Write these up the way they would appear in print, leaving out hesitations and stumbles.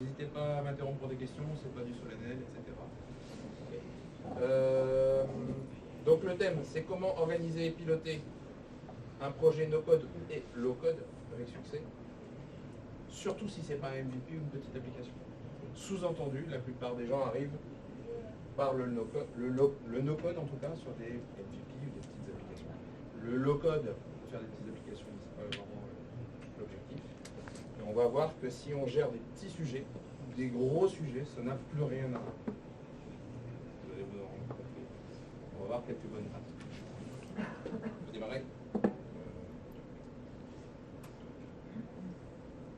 N'hésitez pas à m'interrompre pour des questions, c'est pas du solennel, etc. Donc le thème, c'est comment organiser et piloter un projet no-code et low-code avec succès, surtout si c'est pas un MVP ou une petite application. Sous-entendu, la plupart des gens arrivent par le no-code, le no-code en tout cas, sur des MVP ou des petites applications. Le low-code, pour faire des petites applications, c'est pas vraiment l'objectif. Et on va voir que si on gère des petits sujets, des gros sujets, ça n'a plus rien à voir. Vous allez vous en rendre compte. On va voir quelques bonnes pratiques. On peut démarrer.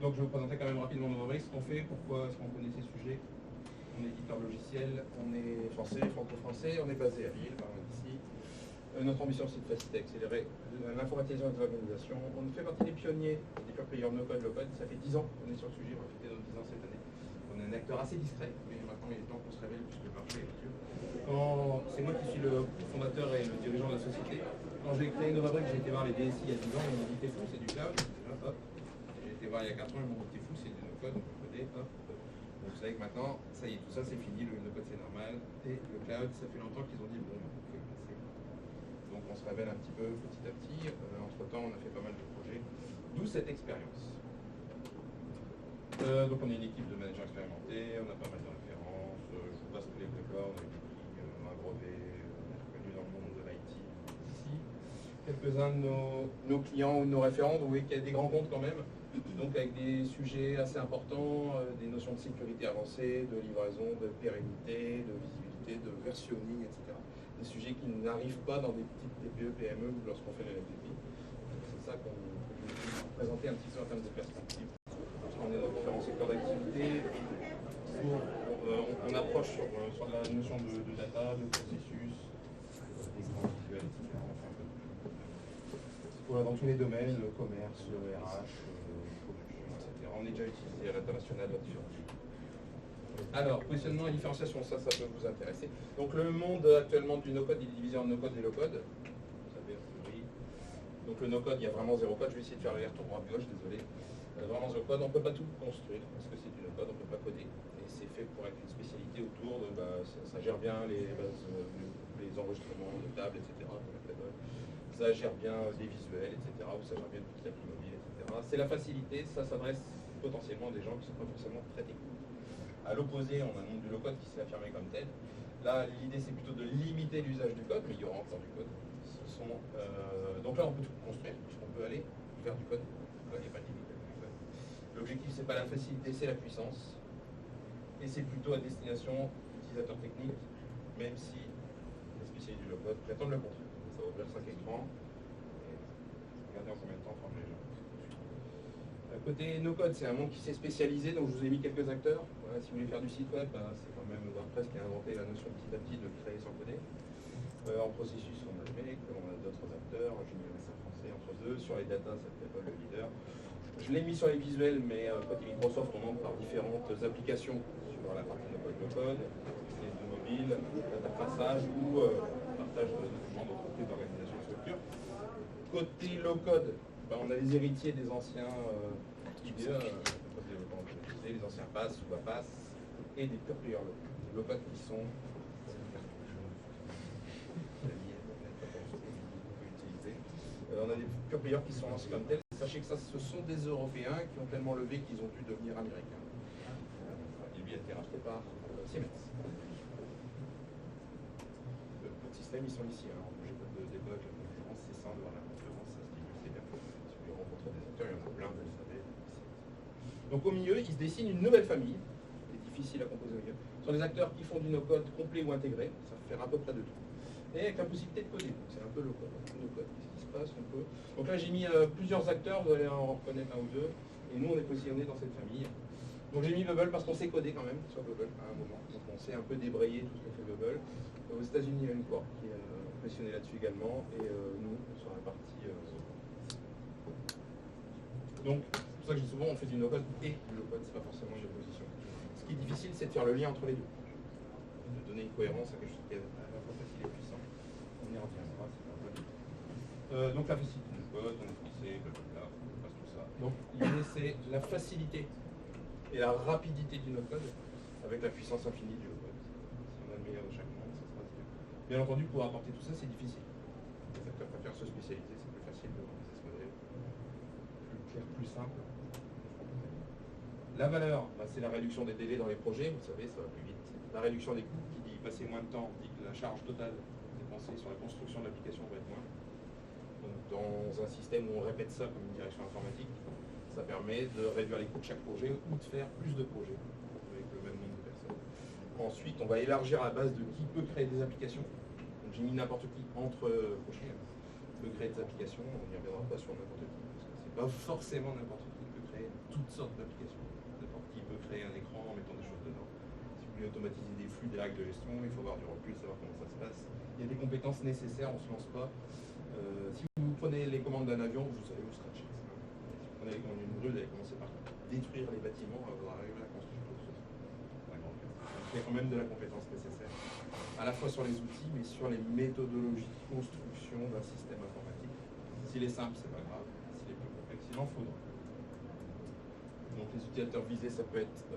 Donc je vais vous présenter quand même rapidement nos rubriques, ce qu'on fait, pourquoi est-ce qu'on connaît ces sujets. On est éditeur logiciel, on est français, franco-français, on est basé à Lille, par exemple ici. Notre ambition, c'est de faciliter, accélérer l'informatisation des organisations. On fait partie des pionniers des pure players no-code, low-code. Ça fait 10 ans qu'on est sur le sujet, on va fêter nos 10 ans cette année. On est un acteur assez discret, mais maintenant il est temps qu'on se révèle puisque le marché est mature. C'est moi qui suis le fondateur et le dirigeant de la société. Quand j'ai créé Novabrick, j'ai été voir les DSI il y a 10 ans, ils m'ont dit t'es fou, c'est du cloud. Hop. J'ai été voir il y a 4 ans, ils m'ont dit t'es fou, c'est du no-code, on peut coder, hop. Donc vous savez que maintenant, ça y est, tout ça c'est fini, le no-code c'est normal. Et le cloud, ça fait longtemps qu'ils ont dit bon, on fait passer. Donc on se révèle un petit peu petit à petit. Entre-temps, on a fait pas mal de projets, d'où cette expérience. Donc on est une équipe de managers expérimentés, on a pas mal de références, je vous passe tous les décors, on a des prix, un brevet, on est reconnu dans le monde de l'IT ici. Quelques-uns de nos clients ou de nos référents, vous voyez qu'il y a des grands comptes quand même, donc avec des sujets assez importants, des notions de sécurité avancée, de livraison, de pérennité, de visibilité, de versionning, etc. Des sujets qui n'arrivent pas dans des petites TPE, PME ou lorsqu'on fait le MVP. C'est ça qu'on peut présenter un petit peu en termes de perspective. On est dans différents secteurs d'activité. On approche sur la notion de data, de processus, d'écran visuel, etc. Voilà, dans tous les domaines, le commerce, le RH, production, etc. On est déjà utilisé à l'international dans différents pays. Alors, positionnement et différenciation, ça peut vous intéresser. Donc le monde actuellement du no-code, il est divisé en no-code et low-code. Vous savez, oui. Donc le no-code, il y a vraiment zéro code. Je vais essayer de faire le retour droite-gauche, désolé. Vraiment zéro code, on ne peut pas tout construire parce que c'est du no-code, on ne peut pas coder. Et c'est fait pour être une spécialité autour de, ça gère bien les enregistrements de tables, etc. Ça gère bien des visuels, etc. Ou ça gère bien toute l'appli mobile, etc. C'est la facilité, ça s'adresse potentiellement à des gens qui ne sont pas forcément très techniques. À l'opposé, on a un monde du low-code qui s'est affirmé comme tel. Là, l'idée c'est plutôt de limiter l'usage du code, mais il y aura encore du code. Donc là, on peut tout construire, puisqu'on peut aller vers du code. Il n'y a pas de limite. L'objectif, c'est pas la facilité, c'est la puissance. Et c'est plutôt à destination utilisateurs techniques, même si les spécialistes du low-code prétendent le contraire. Ça va ouvrir 5 écrans. Et regardez en combien de temps former les gens. Côté no-code, c'est un monde qui s'est spécialisé, donc je vous ai mis quelques acteurs. Voilà, si vous voulez faire du site web, c'est quand même WordPress qui a inventé la notion petit à petit de créer sans coder. En processus, on a le MEC, on a d'autres acteurs, j'ai mis un français entre deux. Sur les data, c'est peut-être le leader. Je l'ai mis sur les visuels, mais côté Microsoft, on entre par différentes applications sur la partie no-code, de mobile, d'interfaçage ou partage de documents d'entreprise, d'organisation, de structure. Côté low-code, on a les héritiers des anciens IDE, les anciens PASS ou APAS, et des pure players low-code qui sont on a des pure players qui sont lancés comme tels. Sachez que ça, ce sont des Européens qui ont tellement levé qu'ils ont dû devenir Américains. Il a été racheté par Siemens. Pour le système, ils sont ici. Alors, j'ai pas de débug, la conférence, c'est simple, dans la conférence, ça se dit que c'est bien. Si vous rencontrez des acteurs, il y en a plein, vous le savez. Donc au milieu, il se dessine une nouvelle famille, qui est difficile à composer au milieu. Ce sont des acteurs qui font du no-code complet ou intégré, ça fait faire à peu près de tout. Et avec la possibilité de coder, c'est un peu le code. Qu'est-ce qui se passe, on peut. Donc là j'ai mis plusieurs acteurs, vous allez en reconnaître un ou deux, et nous on est positionné dans cette famille. Donc j'ai mis Bubble parce qu'on sait coder quand même sur Bubble à un moment, donc on sait un peu débrayer tout ce que fait Bubble. Aux États-Unis il y a une Corp qui est positionné là-dessus également, et nous sur la partie. Donc c'est pour ça que je dis souvent on fait du no-code et du low-code, c'est pas forcément une opposition. Ce qui est difficile c'est de faire le lien entre les deux, de donner une cohérence à quelque chose qui est à la fois facile et puissant. On y reviendra, c'est pas vrai. Donc la facilité du code, on est français, blablabla, on passe tout ça. Donc l'idée c'est la facilité et la rapidité du no-code avec la puissance infinie du no-code. Si on a le meilleur de chaque monde, ça se passe bien. Bien entendu, pour apporter tout ça, c'est difficile. Les acteurs préfèrent se spécialiser, c'est plus facile de vendre ce modèle. Plus clair, plus simple. La valeur, bah, c'est la réduction des délais dans les projets, vous savez, ça va plus vite. La réduction des coûts, qui dit passer moins de temps, dit que la charge totale dépensée sur la construction de l'application va être moins. Donc, dans un système où on répète ça comme une direction informatique, ça permet de réduire les coûts de chaque projet ou de faire plus de projets avec le même nombre de personnes. Ensuite, on va élargir la base de qui peut créer des applications. Donc, j'ai mis n'importe qui entre projets. Peut créer des applications, on n'y reviendra pas sur n'importe qui, parce que c'est pas forcément n'importe qui peut créer toutes sortes d'applications. N'importe qui peut créer un écran en mettant des choses dedans. Si vous voulez automatiser des flux, des règles de gestion, il faut avoir du recul, savoir comment ça se passe. Il y a des compétences nécessaires, on ne se lance pas. Si vous prenez les commandes d'un avion, vous savez où scratcher. Si vous prenez les commandes d'une grue, vous allez commencer par détruire les bâtiments avant d'arriver à construire quelque chose. Il y a quand même de la compétence nécessaire, à la fois sur les outils, mais sur les méthodologies de construction d'un système informatique. S'il est simple, c'est pas grave. S'il est plus complexe, il en faudra. Donc les utilisateurs visés, ça peut être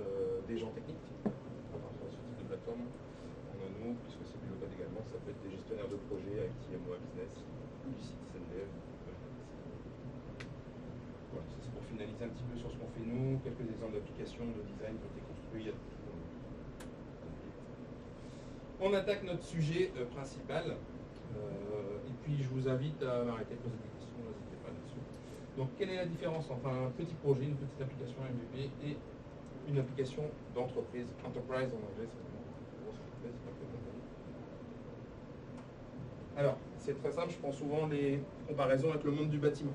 des gens techniques, à partir de ce type de plateforme. On a nous, puisque c'est du low-code également, ça peut être des gestionnaires de projets, IT, MOA Business, ou du citizen dev. Voilà, ça c'est pour finaliser un petit peu sur ce qu'on fait nous, quelques exemples d'applications, de design qui ont été construits. On attaque notre sujet principal, et puis je vous invite à m'arrêter, poser des questions, n'hésitez pas là-dessus. Donc quelle est la différence entre un petit projet, une petite application MVP et une application d'entreprise, enterprise en anglais, c'est vraiment une grosse entreprise, c'est pas que compagnie. Alors, c'est très simple, je prends souvent les comparaisons avec le monde du bâtiment.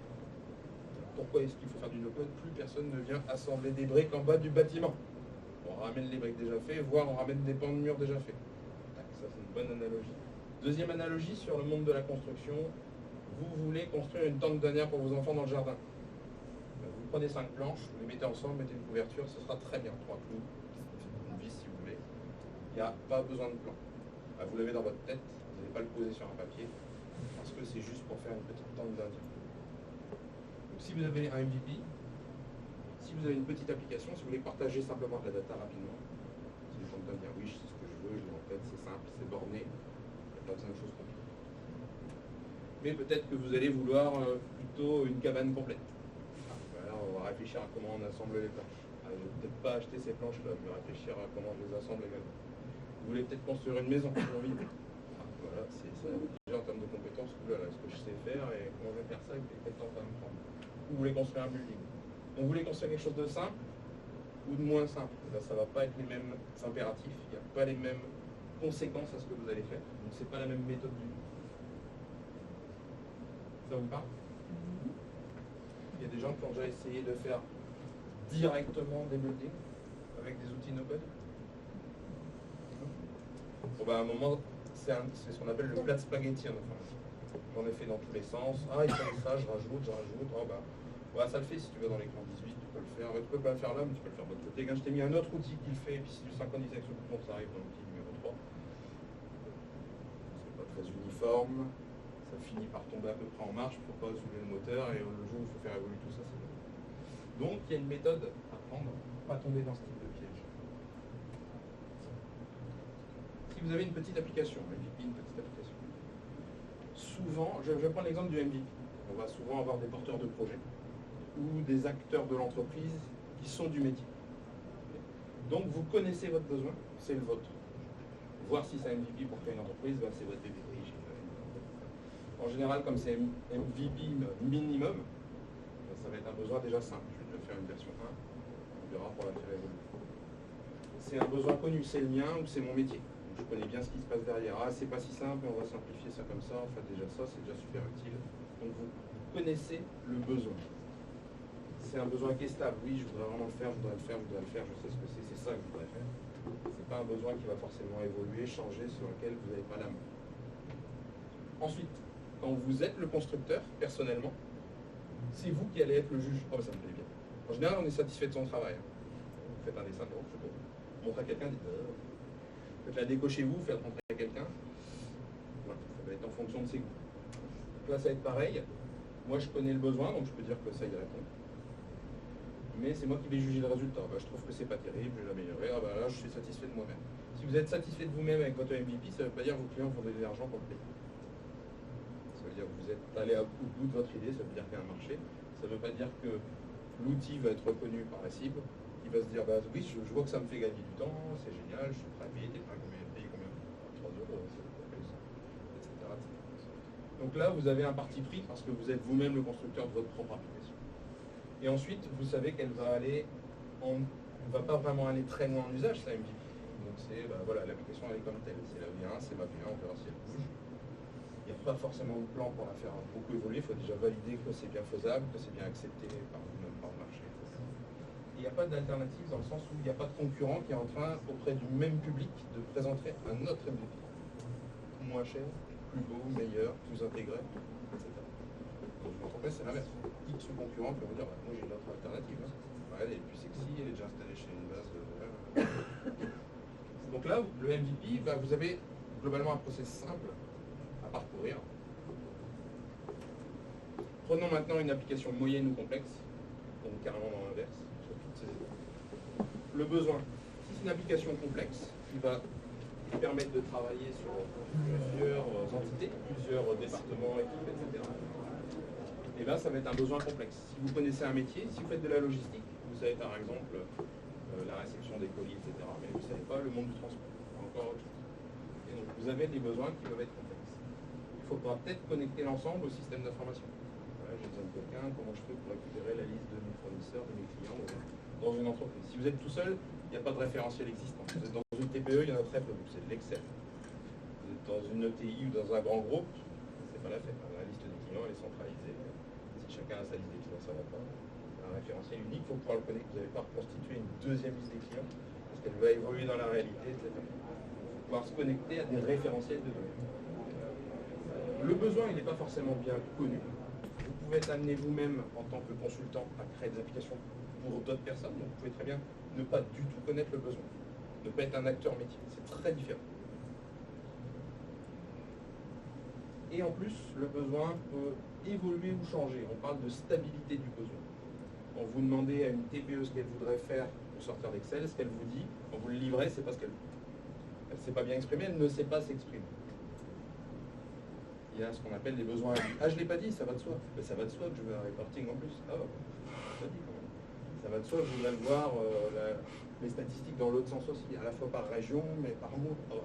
Pourquoi est-ce qu'il faut faire du no-code? Plus personne ne vient assembler des briques en bas du bâtiment. On ramène les briques déjà faites, voire on ramène des pans de murs déjà faits. Ça, c'est une bonne analogie. Deuxième analogie sur le monde de la construction. Vous voulez construire une tente d'anière pour vos enfants dans le jardin. Vous prenez 5 planches, vous les mettez ensemble, mettez une couverture, ce sera très bien. 3 clous, une vis si vous voulez. Il n'y a pas besoin de plan. Vous l'avez dans votre tête, vous n'allez pas le poser sur un papier, parce que c'est juste pour faire une petite tente d'Indien. Donc si vous avez un MVP, si vous avez une petite application, si vous voulez partager simplement de la data rapidement, c'est une tente d'Indien. Oui, je sais ce que je veux, je l'ai en tête, c'est simple, c'est borné, il n'y a pas besoin de choses compliquées. Mais peut-être que vous allez vouloir plutôt une cabane complète. Voilà, on va réfléchir à comment on assemble les planches. Je ne vais peut-être pas acheter ces planches-là, je vais réfléchir à comment je les assemble également. Vous voulez peut-être construire une maison pour vivre. Voilà, c'est ça. Déjà en termes de compétences, voilà, ce que je sais faire et comment je vais faire ça et quel temps ça va me prendre. Vous voulez construire un building. Donc vous voulez construire quelque chose de simple ou de moins simple. Là, ça ne va pas être les mêmes impératifs, il n'y a pas les mêmes conséquences à ce que vous allez faire. Donc c'est pas la même méthode du tout. Ça vous parle? Il y a des gens qui ont déjà essayé de faire directement des buildings avec des outils no-code. Bon, bah, à un moment, c'est ce qu'on appelle le plat de spaghetti en informatique. On est fait dans tous les sens. Ah, il faut ça, je rajoute. Oh, bah, ouais, ça le fait si tu veux dans l'écran 18, tu peux le faire. Tu peux pas le faire là, mais tu peux le faire de l'autre côté. Quand je t'ai mis un autre outil qui le fait, et puis si tu synchronises avec ce bouton, ça arrive dans l'outil numéro 3. C'est pas très uniforme. Ça finit par tomber à peu près en marche, il ne faut pas soulever le moteur et le jour où il faut faire évoluer tout ça, c'est bon. Donc il y a une méthode à prendre pour pas tomber dans ce type de piège. Si vous avez une petite application, MVP, une petite application, souvent, je vais prendre l'exemple du MVP. On va souvent avoir des porteurs de projets ou des acteurs de l'entreprise qui sont du métier. Donc vous connaissez votre besoin, c'est le vôtre. Voir si c'est un MVP pour créer une entreprise, ben, c'est votre bébé. En général, comme c'est MVP minimum, ça va être un besoin déjà simple. Je vais déjà faire une version 1, on verra pour la faire évoluer. C'est un besoin connu, c'est le mien ou c'est mon métier. Donc, je connais bien ce qui se passe derrière. Ah, c'est pas si simple, on va simplifier ça comme ça. En fait, déjà ça, c'est déjà super utile. Donc vous connaissez le besoin. C'est un besoin qui est stable. Oui, je voudrais vraiment le faire, je voudrais le faire, je sais ce que c'est ça que je voudrais faire. C'est pas un besoin qui va forcément évoluer, changer, sur lequel vous n'avez pas la main. Ensuite, quand vous êtes le constructeur, personnellement, c'est vous qui allez être le juge. Oh, ça me plaît bien. En général, on est satisfait de son travail. Vous faites un dessin, je sais pas. Montrez à quelqu'un, dites faites la déco chez vous, faites montrer à quelqu'un. Voilà, ça va être en fonction de ses goûts. Donc là, ça va être pareil. Moi, je connais le besoin, donc je peux dire que ça y répond. mais c'est moi qui vais juger le résultat. Bah, je trouve que c'est pas terrible, je vais l'améliorer. Ah bah là, je suis satisfait de moi-même. Si vous êtes satisfait de vous-même avec votre MVP, ça ne veut pas dire que vos clients vont donner de l'argent pour le payer. Ça veut dire que vous êtes allé au bout de votre idée, ça veut dire qu'il y a un marché. Ça ne veut pas dire que l'outil va être reconnu par la cible. Il va se dire, bah oui, je vois que ça me fait gagner du temps, c'est génial, je suis prêt à payer, t'es prêt à payer combien 3 euros, c'est plus, etc., etc. Donc là, vous avez un parti pris parce que vous êtes vous-même le constructeur de votre propre application. Et ensuite, vous savez qu'elle va aller on ne va pas vraiment aller très loin en usage, ça MVP. Donc c'est, bah, voilà, l'application elle est comme telle, c'est la V1, c'est ma V1, on verra si elle bouge. Il n'y a pas forcément de plan pour la faire beaucoup évoluer, il faut déjà valider que c'est bien faisable, que c'est bien accepté par vous-même, par le marché, etc. Il n'y a pas d'alternative dans le sens où il n'y a pas de concurrent qui est en train, auprès du même public, de présenter un autre MVP. Moins cher, plus beau, meilleur, plus intégré, etc. Donc une entreprise, c'est la même. X concurrent peut vous dire, bah, moi j'ai une autre alternative. Hein. Ouais, elle est plus sexy, elle est déjà installée chez une base. Donc là, le MVP, bah, vous avez globalement un process simple à parcourir. Prenons maintenant une application moyenne ou complexe, donc carrément dans l'inverse, sur toutes ces étapes. Le besoin. Si c'est une application complexe qui va permettre de travailler sur plusieurs entités, plusieurs départements, équipes, etc., et bien ça va être un besoin complexe. Si vous connaissez un métier, si vous faites de la logistique, vous savez par exemple la réception des colis, etc., mais vous ne savez pas le monde du transport, encore autre chose. Et donc vous avez des besoins qui peuvent être complexes. Il faudra peut-être connecter l'ensemble au système d'information. Voilà, j'ai besoin de quelqu'un, comment je fais pour récupérer la liste de mes fournisseurs, de mes clients dans une entreprise. Si vous êtes tout seul, il n'y a pas de référentiel existant. Vous êtes dans une TPE, il y en a très peu, c'est de l'Excel. Vous êtes dans une ETI ou dans un grand groupe, c'est pas la fête. La liste des clients, elle est centralisée. Si chacun a sa liste des clients, ça ne va pas. Un référentiel unique, il faut pouvoir le connecter. Vous n'allez pas reconstituer une deuxième liste des clients, parce qu'elle va évoluer dans la réalité, etc. Il faut pouvoir se connecter à des référentiels de données. Le besoin, il n'est pas forcément bien connu. Vous pouvez être amené vous-même, en tant que consultant, à créer des applications pour d'autres personnes. Donc vous pouvez très bien ne pas du tout connaître le besoin. Ne pas être un acteur métier. C'est très différent. Et en plus, le besoin peut évoluer ou changer. On parle de stabilité du besoin. Quand vous demandez à une TPE ce qu'elle voudrait faire pour sortir d'Excel, ce qu'elle vous dit, quand vous le livrez, c'est pas ce qu'elle veut. Elle ne sait pas bien exprimer, elle ne sait pas s'exprimer. Il y a ce qu'on appelle des besoins. Ah, je ne l'ai pas dit, ça va de soi. Mais ça va de soi que je veux un reporting en plus. Ah, ça dit quand même. Ça va de soi que je voudrais voir les statistiques dans l'autre sens aussi, à la fois par région, mais par mot. Oh,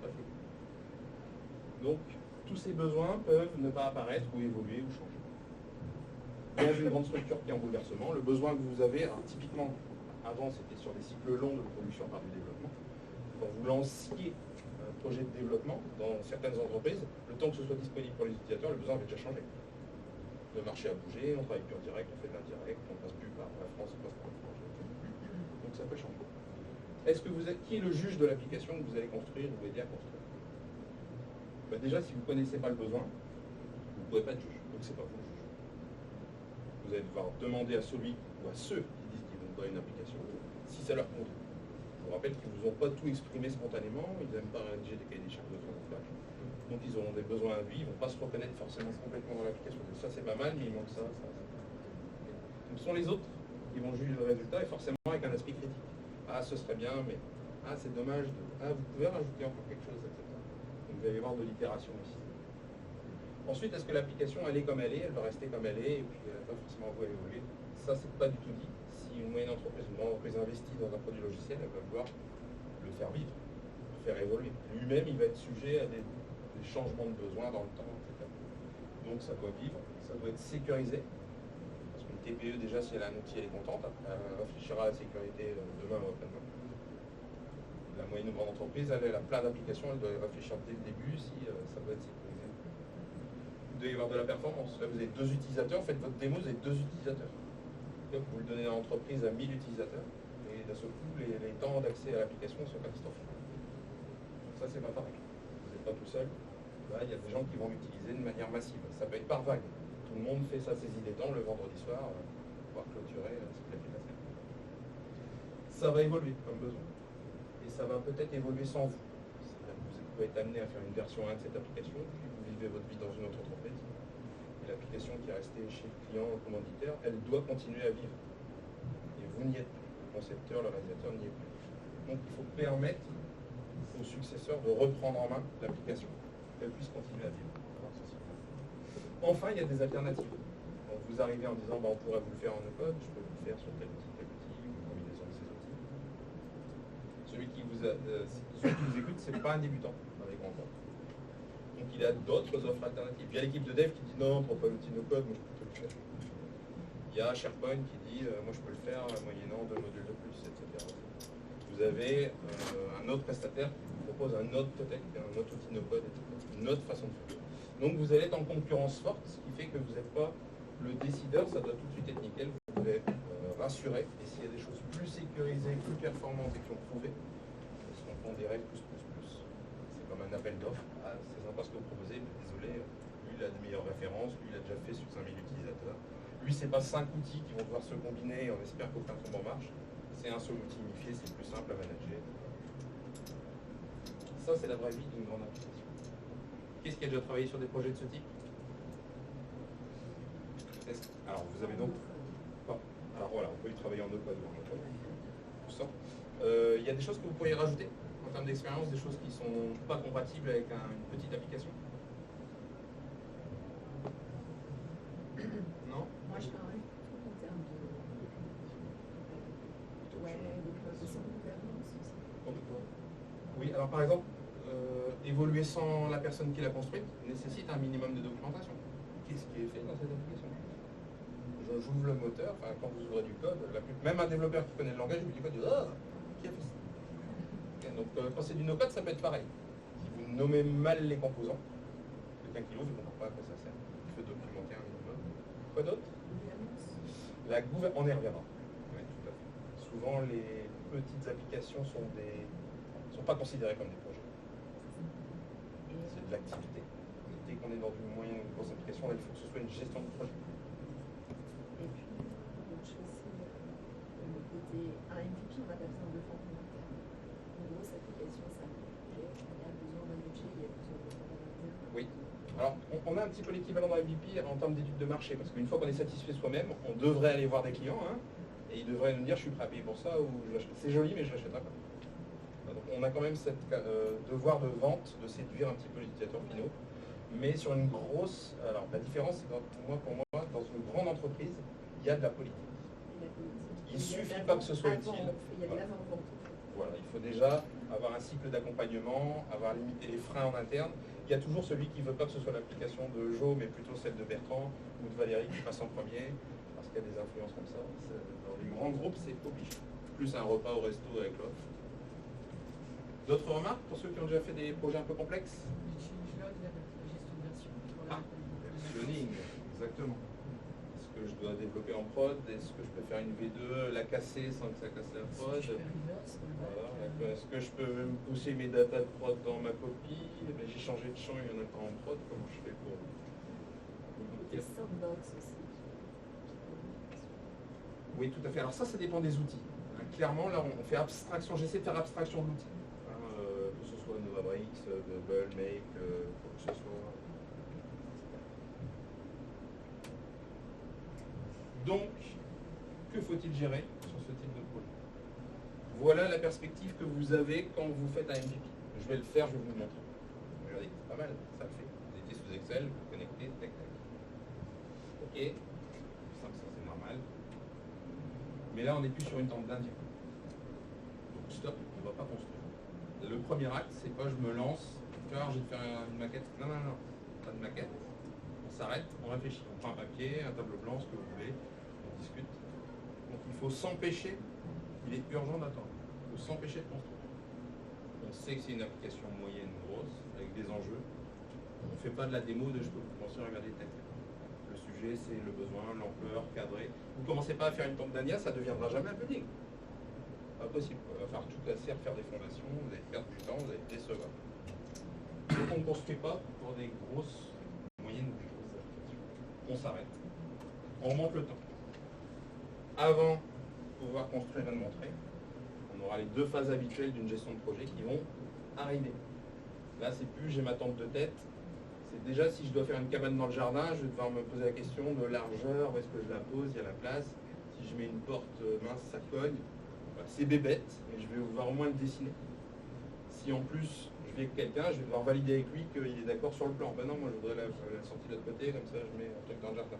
pas fait. Donc, tous ces besoins peuvent ne pas apparaître ou évoluer ou changer. Dans une grande structure qui est en bouleversement, le besoin que vous avez, alors typiquement, avant c'était sur des cycles longs de production par du développement, quand vous lanciez un projet de développement dans certaines entreprises, le temps que ce soit disponible pour les utilisateurs, le besoin avait déjà changé. Le marché a bougé, on travaille plus en direct, on fait de l'indirect, on passe plus par la France, on passe par l'étranger. Donc ça peut changer. Est-ce que vous êtes qui est le juge de l'application que vous allez construire ou aider à construire? Ben déjà, si vous ne connaissez pas le besoin, vous ne pouvez pas être juge. Donc c'est pas vous le juge. Vous allez devoir demander à celui ou à ceux qui disent qu'ils vont donner une application si ça leur convient. Je vous rappelle qu'ils ne vous ont pas tout exprimé spontanément, ils n'aiment pas rédiger des cahiers des charges de flash. Donc ils auront des besoins à vie, ils ne vont pas se reconnaître forcément complètement dans l'application. Ça c'est pas mal, mais il manque ça. Donc ce sont les autres qui vont juger le résultat et forcément avec un esprit critique. Ah ce serait bien, mais ah c'est dommage, ah vous pouvez rajouter encore quelque chose, etc. Donc vous allez y avoir de l'itération ici. Ensuite, est-ce que l'application elle est comme elle va rester comme elle est, et puis elle n'a pas forcément à évoluer? Ça c'est pas du tout dit. Si une moyenne entreprise, une grande entreprise investit dans un produit logiciel, elle va vouloir le faire vivre, le faire évoluer. Lui-même, il va être sujet à des changements de besoins dans le temps, etc. Donc ça doit vivre, ça doit être sécurisé. Parce qu'une TPE, déjà, si elle a un outil, elle est contente. Elle réfléchira à la sécurité demain ou après-demain. La moyenne ou grande entreprise, elle a plein d'applications, elle doit réfléchir dès le début si ça doit être sécurisé. Il doit y avoir de la performance. Là, vous avez 2 utilisateurs, faites votre démo, vous avez 2 utilisateurs. Là, vous le donnez à l'entreprise à 1000 utilisateurs, et d'un seul coup, les temps d'accès à l'application sont catastrophiques. Ça, c'est pas pareil. Vous n'êtes pas tout seul. Là, il y a des gens qui vont l'utiliser de manière massive. Ça peut être par vague. Tout le monde fait sa saisie des temps le vendredi soir, pour clôturer cette application. Ça va évoluer comme besoin. Et ça va peut-être évoluer sans vous. Vous pouvez être amené à faire une version 1 de cette application, puis vous vivez votre vie dans une autre entreprise. Et l'application qui est restée chez le client commanditaire, elle doit continuer à vivre. vous n'y êtes plus. Le concepteur, le réalisateur n'y est plus. Donc il faut permettre au successeur de reprendre en main l'application, qu'elle puisse continuer à vivre. Enfin, il y a des alternatives. Donc, vous arrivez en disant, on pourrait vous le faire en no-code, je peux vous le faire sur tel outil, une combinaison de ces outils. Celui qui vous écoute, ce n'est pas un débutant dans les grands comptes. Donc il a d'autres offres alternatives. Il y a l'équipe de dev qui dit non, pour pas l'outil no-code, moi je peux le faire. Il y a SharePoint qui dit moi je peux le faire moyennant 2 modules de plus, etc. Vous avez un autre prestataire qui vous propose un autre outil no-code, etc. Une autre façon de faire. Donc vous allez être en concurrence forte, ce qui fait que vous n'êtes pas le décideur, ça doit tout de suite être nickel. Vous devez être rassuré, et s'il y a des choses plus sécurisées, plus performantes et qui ont prouvé, parce qu'on prend des règles plus. C'est comme un appel d'offres. Ah, c'est sympa ce que vous proposez, mais désolé, lui il a de meilleures références, lui il a déjà fait sur 5000 utilisateurs. Lui c'est pas 5 outils qui vont devoir se combiner et on espère qu'aucun tombe en marche. C'est un seul outil unifié, c'est plus simple à manager. Ça c'est la vraie vie d'une grande application. Qu'est-ce qui a déjà travaillé sur des projets de ce type? Alors vous avez donc... Alors voilà, on peut y travailler en no-code ou en no-code. Tout ça. Il y a des choses que vous pourriez rajouter en termes d'expérience, des choses qui ne sont pas compatibles avec une petite application? Non? Moi je parlerais plutôt en termes de gouvernance aussi. Oui, alors par exemple, évoluer sans la personne qui l'a construite nécessite un minimum de documentation. Qu'est-ce qui est fait dans cette application? J'ouvre le moteur, enfin, quand vous ouvrez du code, même un développeur qui connaît le langage, il vous dit quoi? Qui a fait ça? Okay, donc quand c'est du no-code, ça peut être pareil. Si vous nommez mal les composants, quelqu'un qui l'ouvre, il ne comprend pas à quoi ça sert. Il faut documenter un minimum. Quoi d'autre? On y reviendra. Oui, tout à fait. Souvent, les petites applications sont pas considérées comme des projets. C'est de l'activité. Dès qu'on est dans une moyenne ou une grosse application, là, il faut que ce soit une gestion de projet. Et puis, autre chose, c'est le côté un MVP, on a pas besoin de le faire en interne. Une grosse application, ça il y a besoin d'un budget, il y a besoin de faire en interne. Oui. Alors, on a un petit peu l'équivalent dans MVP en termes d'études de marché, parce qu'une fois qu'on est satisfait soi-même, on devrait aller voir des clients, et ils devraient nous dire je suis prêt à payer pour ça, ou c'est joli, mais je ne l'achèterai pas. Donc, on a quand même cette devoir de vente, de séduire un petit peu les utilisateurs finaux, mais sur une grosse... Alors, la différence, c'est pour moi, dans une grande entreprise, il y a de la politique. Il ne suffit pas que ce soit utile. Voilà, il faut déjà avoir un cycle d'accompagnement, avoir limité les freins en interne. Il y a toujours celui qui ne veut pas que ce soit l'application de Jo, mais plutôt celle de Bertrand ou de Valérie qui passe en premier, parce qu'il y a des influences comme ça. Dans les grands groupes, c'est obligé. Plus un repas au resto avec l'autre. D'autres remarques pour ceux qui ont déjà fait des projets un peu complexes? Versionning, exactement. Est-ce que je dois développer en prod? Est-ce que je peux faire une V2, la casser sans que ça casse la prod? Voilà. Est-ce que je peux pousser mes data de prod dans ma copie? J'ai changé de champ, il y en a pas en prod, comment je fais pour... Sandbox aussi. Oui, tout à fait. Alors ça dépend des outils. Clairement, là, on fait abstraction, j'essaie de faire abstraction de l'outil. Que ce soit Novabricks, Bubble, Make, quoi que ce soit. Donc, que faut-il gérer sur ce type de projet? Voilà la perspective que vous avez quand vous faites un MVP. Je vais le faire, je vais vous le montrer. Regardez, c'est pas mal, ça le fait. Vous étiez sous Excel, vous connectez, tac, tac. Ok, simple, ça c'est normal. Mais là, on n'est plus sur une tente d'Indien. Donc stop, on ne va pas construire. Le premier acte, c'est pas je me lance, car je vais faire une maquette. Non, pas de maquette. On s'arrête, on réfléchit. On prend un papier, un tableau blanc, ce que vous voulez, on discute. Donc il faut s'empêcher, il est urgent d'attendre. Il faut s'empêcher de construire. On sait que c'est une application moyenne, grosse, avec des enjeux. On ne fait pas de la démo de je peux vous penser à regarder tête. Le sujet, c'est le besoin, l'ampleur, cadré. Vous ne commencez pas à faire une tombe d'Ania, ça ne deviendra jamais un pudding. Pas possible. Il va falloir tout casser, refaire des fondations, vous allez perdre du temps, vous allez décevoir. Donc on ne construit pas pour des grosses, moyennes ou des grosses applications. On s'arrête. On remonte le temps. Avant de pouvoir construire et de montrer, on aura les 2 phases habituelles d'une gestion de projet qui vont arriver. Là, c'est plus j'ai ma tente de tête. C'est déjà si je dois faire une cabane dans le jardin, je vais devoir me poser la question de largeur, où est-ce que je la pose, il y a la place. Si Si je mets une porte mince, ça cogne. Voilà, c'est bébête, mais je vais devoir au moins le dessiner. Si en plus je vais avec quelqu'un, je vais devoir valider avec lui qu'il est d'accord sur le plan. Ben non, moi je voudrais la sortie de l'autre côté, comme ça je mets un truc dans le jardin.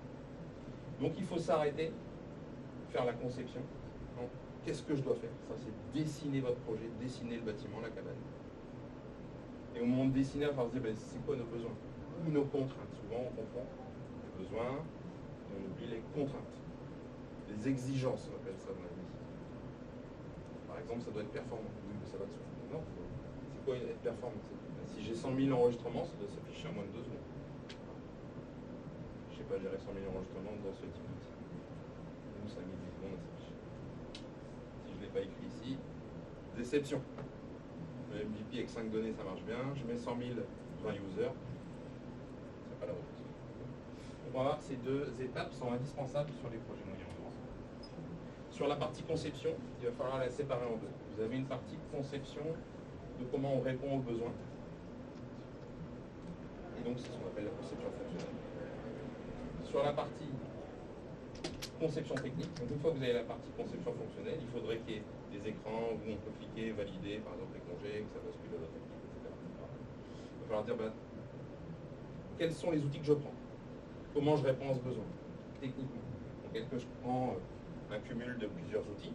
Donc il faut s'arrêter, faire la conception. Qu'est-ce que je dois faire? Ça, c'est dessiner votre projet, dessiner le bâtiment, la cabane. Et au moment de dessiner, il va falloir se dire, ben, c'est quoi nos besoins ou nos contraintes. Souvent, on confond les besoins, on oublie les contraintes. Les exigences, on appelle ça dans la vie. Par exemple, ça doit être performant. Oui, mais ça va de soi. Non, c'est quoi être performant? Si j'ai 100 000 enregistrements, ça doit s'afficher en moins de 2 secondes. Je ne sais pas gérer 100 000 enregistrements dans ce type d'outil. Nous, ça a mis 10 secondes à s'afficher. Si je ne l'ai pas écrit ici, déception. Le MVP avec 5 données, ça marche bien. Je mets 100 000, 20 users. C'est pas la route. On va voir que ces deux étapes sont indispensables sur les projets moyens. Sur la partie conception, il va falloir la séparer en deux. Vous avez une partie conception de comment on répond aux besoins. Et donc, c'est ce qu'on appelle la conception fonctionnelle. Sur la partie conception technique, donc une fois que vous avez la partie conception fonctionnelle, il faudrait qu'il y ait des écrans où on peut cliquer, valider, par exemple les congés, que ça bascule à la technique, etc. Il va falloir dire quels sont les outils que je prends, comment je réponds à ce besoin, techniquement. Donc, est-ce que je prends un cumul de plusieurs outils,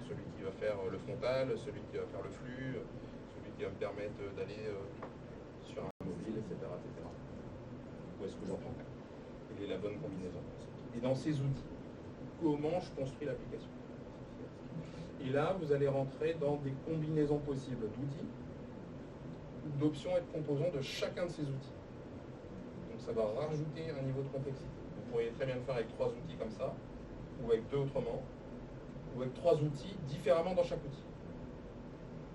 celui qui va faire le frontal, celui qui va faire le flux, celui qui va me permettre d'aller sur un mobile, etc., etc. Où est-ce que j'en prends qu'un? Quelle est la bonne combinaison? Et dans ces outils, comment je construis l'application? Et là, vous allez rentrer dans des combinaisons possibles d'outils, d'options et de composants de chacun de ces outils. Donc ça va rajouter un niveau de complexité. Vous pourriez très bien le faire avec 3 outils comme ça, ou avec 2 autrement, ou avec 3 outils différemment dans chaque outil.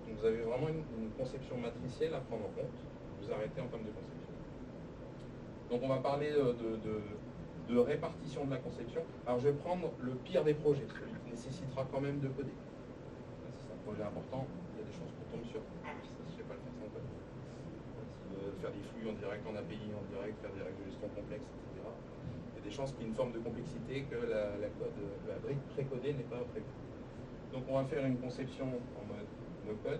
Donc vous avez vraiment une conception matricielle à prendre en compte. Vous arrêtez en termes de conception. Donc on va parler de répartition de la conception. Alors je vais prendre le pire des projets, celui qui nécessitera quand même de coder. Si c'est un projet important, il y a des chances qu'on tombe sur. Je ne sais pas le faire sans code. Faire des flux en direct, en API, en direct, faire des règles de gestion complexes, etc. Il y a des chances qu'il y ait une forme de complexité que la brique précodée n'est pas prévue. Donc on va faire une conception en mode no code,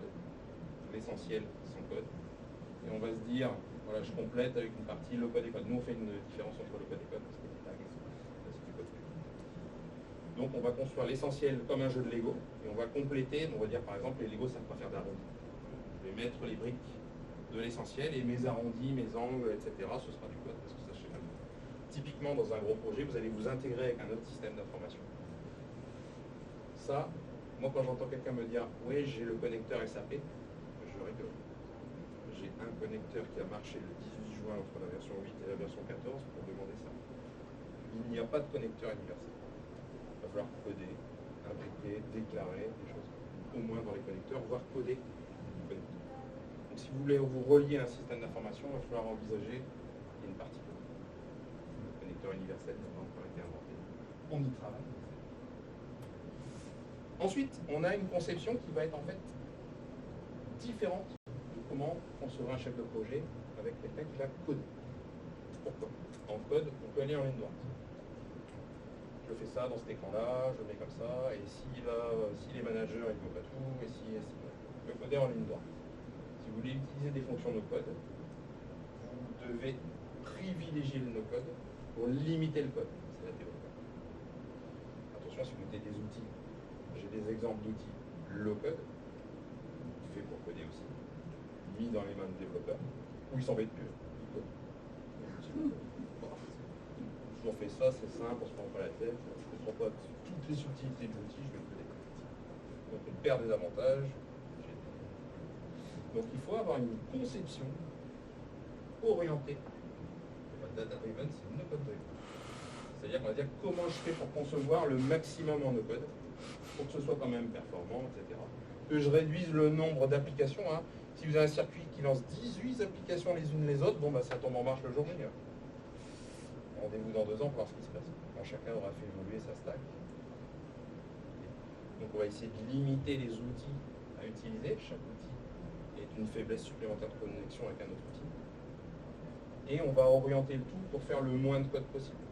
l'essentiel sans code. Et on va se dire, voilà, je complète avec une partie low code et code. Nous on fait une différence entre low code et code parce que c'est du code. Donc on va construire l'essentiel comme un jeu de Lego et on va compléter, on va dire par exemple les Lego ça ne savent pas faire d'arrondis. Je vais mettre les briques de l'essentiel et mes arrondis, mes angles, etc. ce sera du code parce que ça je sais pas. Typiquement dans un gros projet, vous allez vous intégrer avec un autre système d'information. Ça, moi quand j'entends quelqu'un me dire oui j'ai le connecteur SAP, je rigole. J'ai un connecteur qui a marché le 18 juin entre la version 8 et la version 14 pour demander ça. Il n'y a pas de connecteur universel. Il va falloir coder, imbriquer, déclarer des choses, au moins dans les connecteurs, voire coder le connecteur. Donc si vous voulez vous relier à un système d'information, il va falloir envisager une partie code. Le connecteur universel n'a pas encore été inventé. On y travaille. Ensuite, on a une conception qui va être en fait différente de comment concevoir un chef de projet avec quelqu'un qui va coder. Pourquoi? En code, on peut aller en ligne droite. Je fais ça dans cet écran-là, je le mets comme ça, et si les managers ils ne voient pas tout, et si je peux coder en ligne droite. Si vous voulez utiliser des fonctions no-code, vous devez privilégier le no-code pour limiter le code. C'est la théorie. Attention, si vous mettez des outils, j'ai des exemples d'outils low-code, faits pour coder aussi, mis dans les mains de développeurs, où ils s'embêtent plus. Ils codent. On fait ça, c'est simple, on se prend pas la tête, je ne comprends pas toutes les subtilités de l'outil, je vais le coder. Donc on perd des avantages. Donc il faut avoir une conception orientée. Data-driven, c'est no-code-driven. C'est-à-dire qu'on va dire comment je fais pour concevoir le maximum en no-code, pour que ce soit quand même performant, etc. Que je réduise le nombre d'applications. Hein. Si vous avez un circuit qui lance 18 applications les unes les autres, bon bah ça tombe en marche le jour J. Rendez-vous dans 2 ans pour voir ce qui se passe. Quand chacun aura fait évoluer sa stack. Donc on va essayer de limiter les outils à utiliser. Chaque outil est une faiblesse supplémentaire de connexion avec un autre outil. Et on va orienter le tout pour faire le moins de code possible.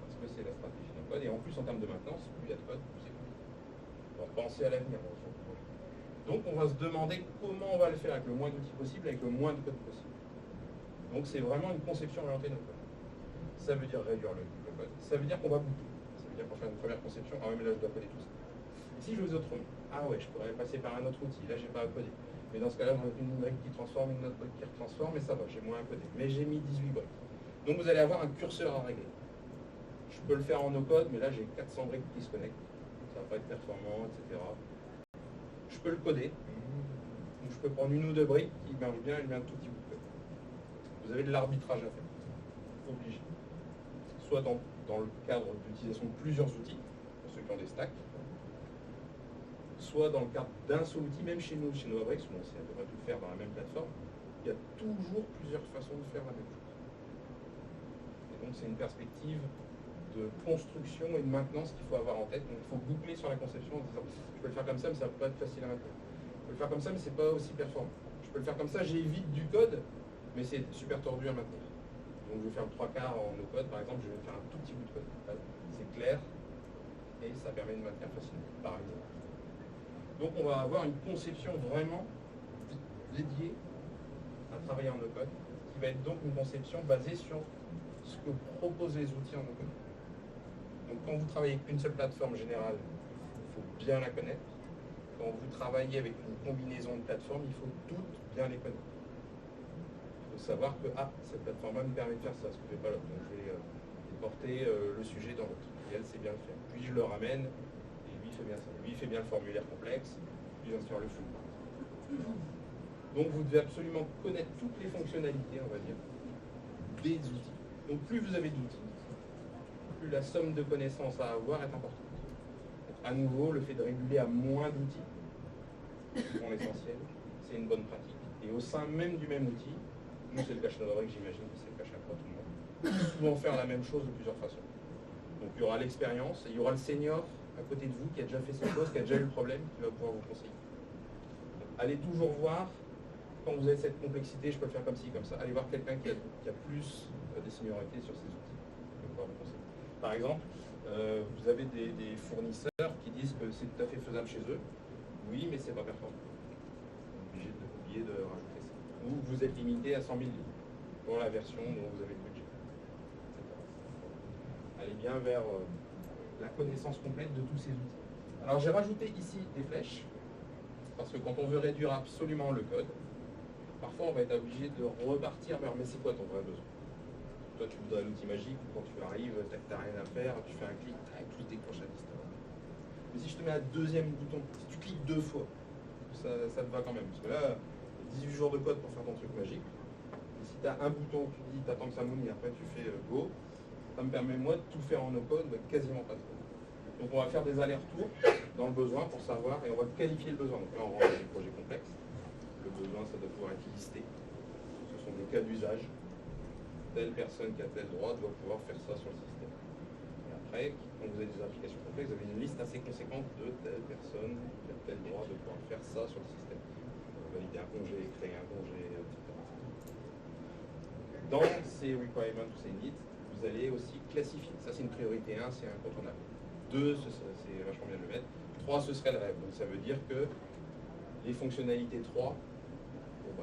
Parce que c'est la stratégie. Donc code, et en plus en termes de maintenance, plus il y a de code, plus c'est compliqué. Alors pensez à l'avenir. Donc on va se demander comment on va le faire avec le moins d'outils possible, avec le moins de code possible. Donc c'est vraiment une conception orientée no code. Ça veut dire réduire le code, ça veut dire qu'on va boucler. Ça veut dire qu'on fait une première conception, ah ouais mais là je dois coder tout ça. Et si je faisais autrement, ah ouais je pourrais passer par un autre outil, là j'ai pas à coder. Mais dans ce cas-là, j'aurais une brique qui transforme, une autre brique qui retransforme, et ça va, j'ai moins à coder. Mais j'ai mis 18 briques. Donc vous allez avoir un curseur à régler. Je peux le faire en no-code, mais là j'ai 400 briques qui se connectent. Ça va pas être performant, etc. Je peux le coder. Donc je peux prendre une ou deux briques qui marchent bien et je mets un tout petit bout de code. Vous avez de l'arbitrage à faire. Obligé. Soit dans le cadre d'utilisation de plusieurs outils, pour ceux qui ont des stacks, soit dans le cadre d'un seul outil, même chez nous, chez Novabricks, où on sait à peu près tout faire dans la même plateforme, il y a toujours plusieurs façons de faire la même chose. Et donc c'est une perspective de construction et de maintenance qu'il faut avoir en tête. Donc il faut boucler sur la conception en disant je peux le faire comme ça, mais ça ne va pas être facile à maintenir. Je peux le faire comme ça, mais c'est pas aussi performant. Je peux le faire comme ça, j'évite du code, mais c'est super tordu à maintenir. Donc je vais faire le 3/4 en no code, par exemple, je vais faire un tout petit bout de code. C'est clair et ça permet de maintenir facilement, par exemple. Donc on va avoir une conception vraiment dédiée à travailler en no code, qui va être donc une conception basée sur ce que proposent les outils en no code. Donc quand vous travaillez avec une seule plateforme générale, il faut bien la connaître. Quand vous travaillez avec une combinaison de plateformes, il faut toutes bien les connaître. Il faut savoir que cette plateforme-là me permet de faire ça, ce que je ne fais pas l'autre. Donc je vais déporter le sujet dans l'autre. Et elle sait bien le faire. Puis je le ramène, et lui il fait bien ça. Lui il fait bien le formulaire complexe, puis bien sûr le flux. Donc vous devez absolument connaître toutes les fonctionnalités, on va dire, des outils. Donc plus vous avez d'outils, plus la somme de connaissances à avoir est importante. À nouveau, le fait de réguler à moins d'outils, pour l'essentiel, c'est une bonne pratique. Et au sein même du même outil, nous c'est le cas chez Novabricks, j'imagine que c'est le cas chez tout le monde, souvent faire la même chose de plusieurs façons. Donc il y aura l'expérience, et il y aura le senior à côté de vous qui a déjà fait cette chose, qui a déjà eu le problème, qui va pouvoir vous conseiller. Donc, allez toujours voir, quand vous avez cette complexité, je peux le faire comme ci, comme ça, allez voir quelqu'un qui a plus des seniorités sur ces outils, qui va pouvoir vous conseiller. Par exemple, vous avez des fournisseurs qui disent que c'est tout à fait faisable chez eux. Oui, mais c'est pas performant. Vous êtes obligé de rajouter ça. Ou vous êtes limité à 100 000 lignes pour la version dont vous avez le budget, etc. Allez bien vers la connaissance complète de tous ces outils. Alors j'ai rajouté ici des flèches, parce que quand on veut réduire absolument le code, parfois on va être obligé de repartir vers mais c'est quoi ton vrai besoin? Toi tu voudrais l'outil magique, quand tu arrives, t'as rien à faire, tu fais un clic, tout se déclenche à distance. Mais si je te mets un deuxième bouton, si tu cliques 2 fois, ça te va quand même. Parce que là, 18 jours de code pour faire ton truc magique. Et si tu as un bouton, tu dis, tu attends que ça mouille, et après tu fais go, ça me permet moi de tout faire en no code, quasiment pas de code. Donc on va faire des allers-retours dans le besoin pour savoir, et on va qualifier le besoin. Donc là on rentre dans des projets complexes. Le besoin, ça doit pouvoir être listé. Ce sont des cas d'usage. Telle personne qui a tel droit doit pouvoir faire ça sur le système. Et après, quand vous avez des applications complexes, vous avez une liste assez conséquente de telle personne qui a tel droit de pouvoir faire ça sur le système. Valider un congé, créer un congé, etc. Dans ces requirements, ces needs, vous allez aussi classifier. Ça, c'est une priorité 1, c'est incontournable. 2, c'est vachement bien de le mettre. 3, ce serait le rêve. Donc ça veut dire que les fonctionnalités 3,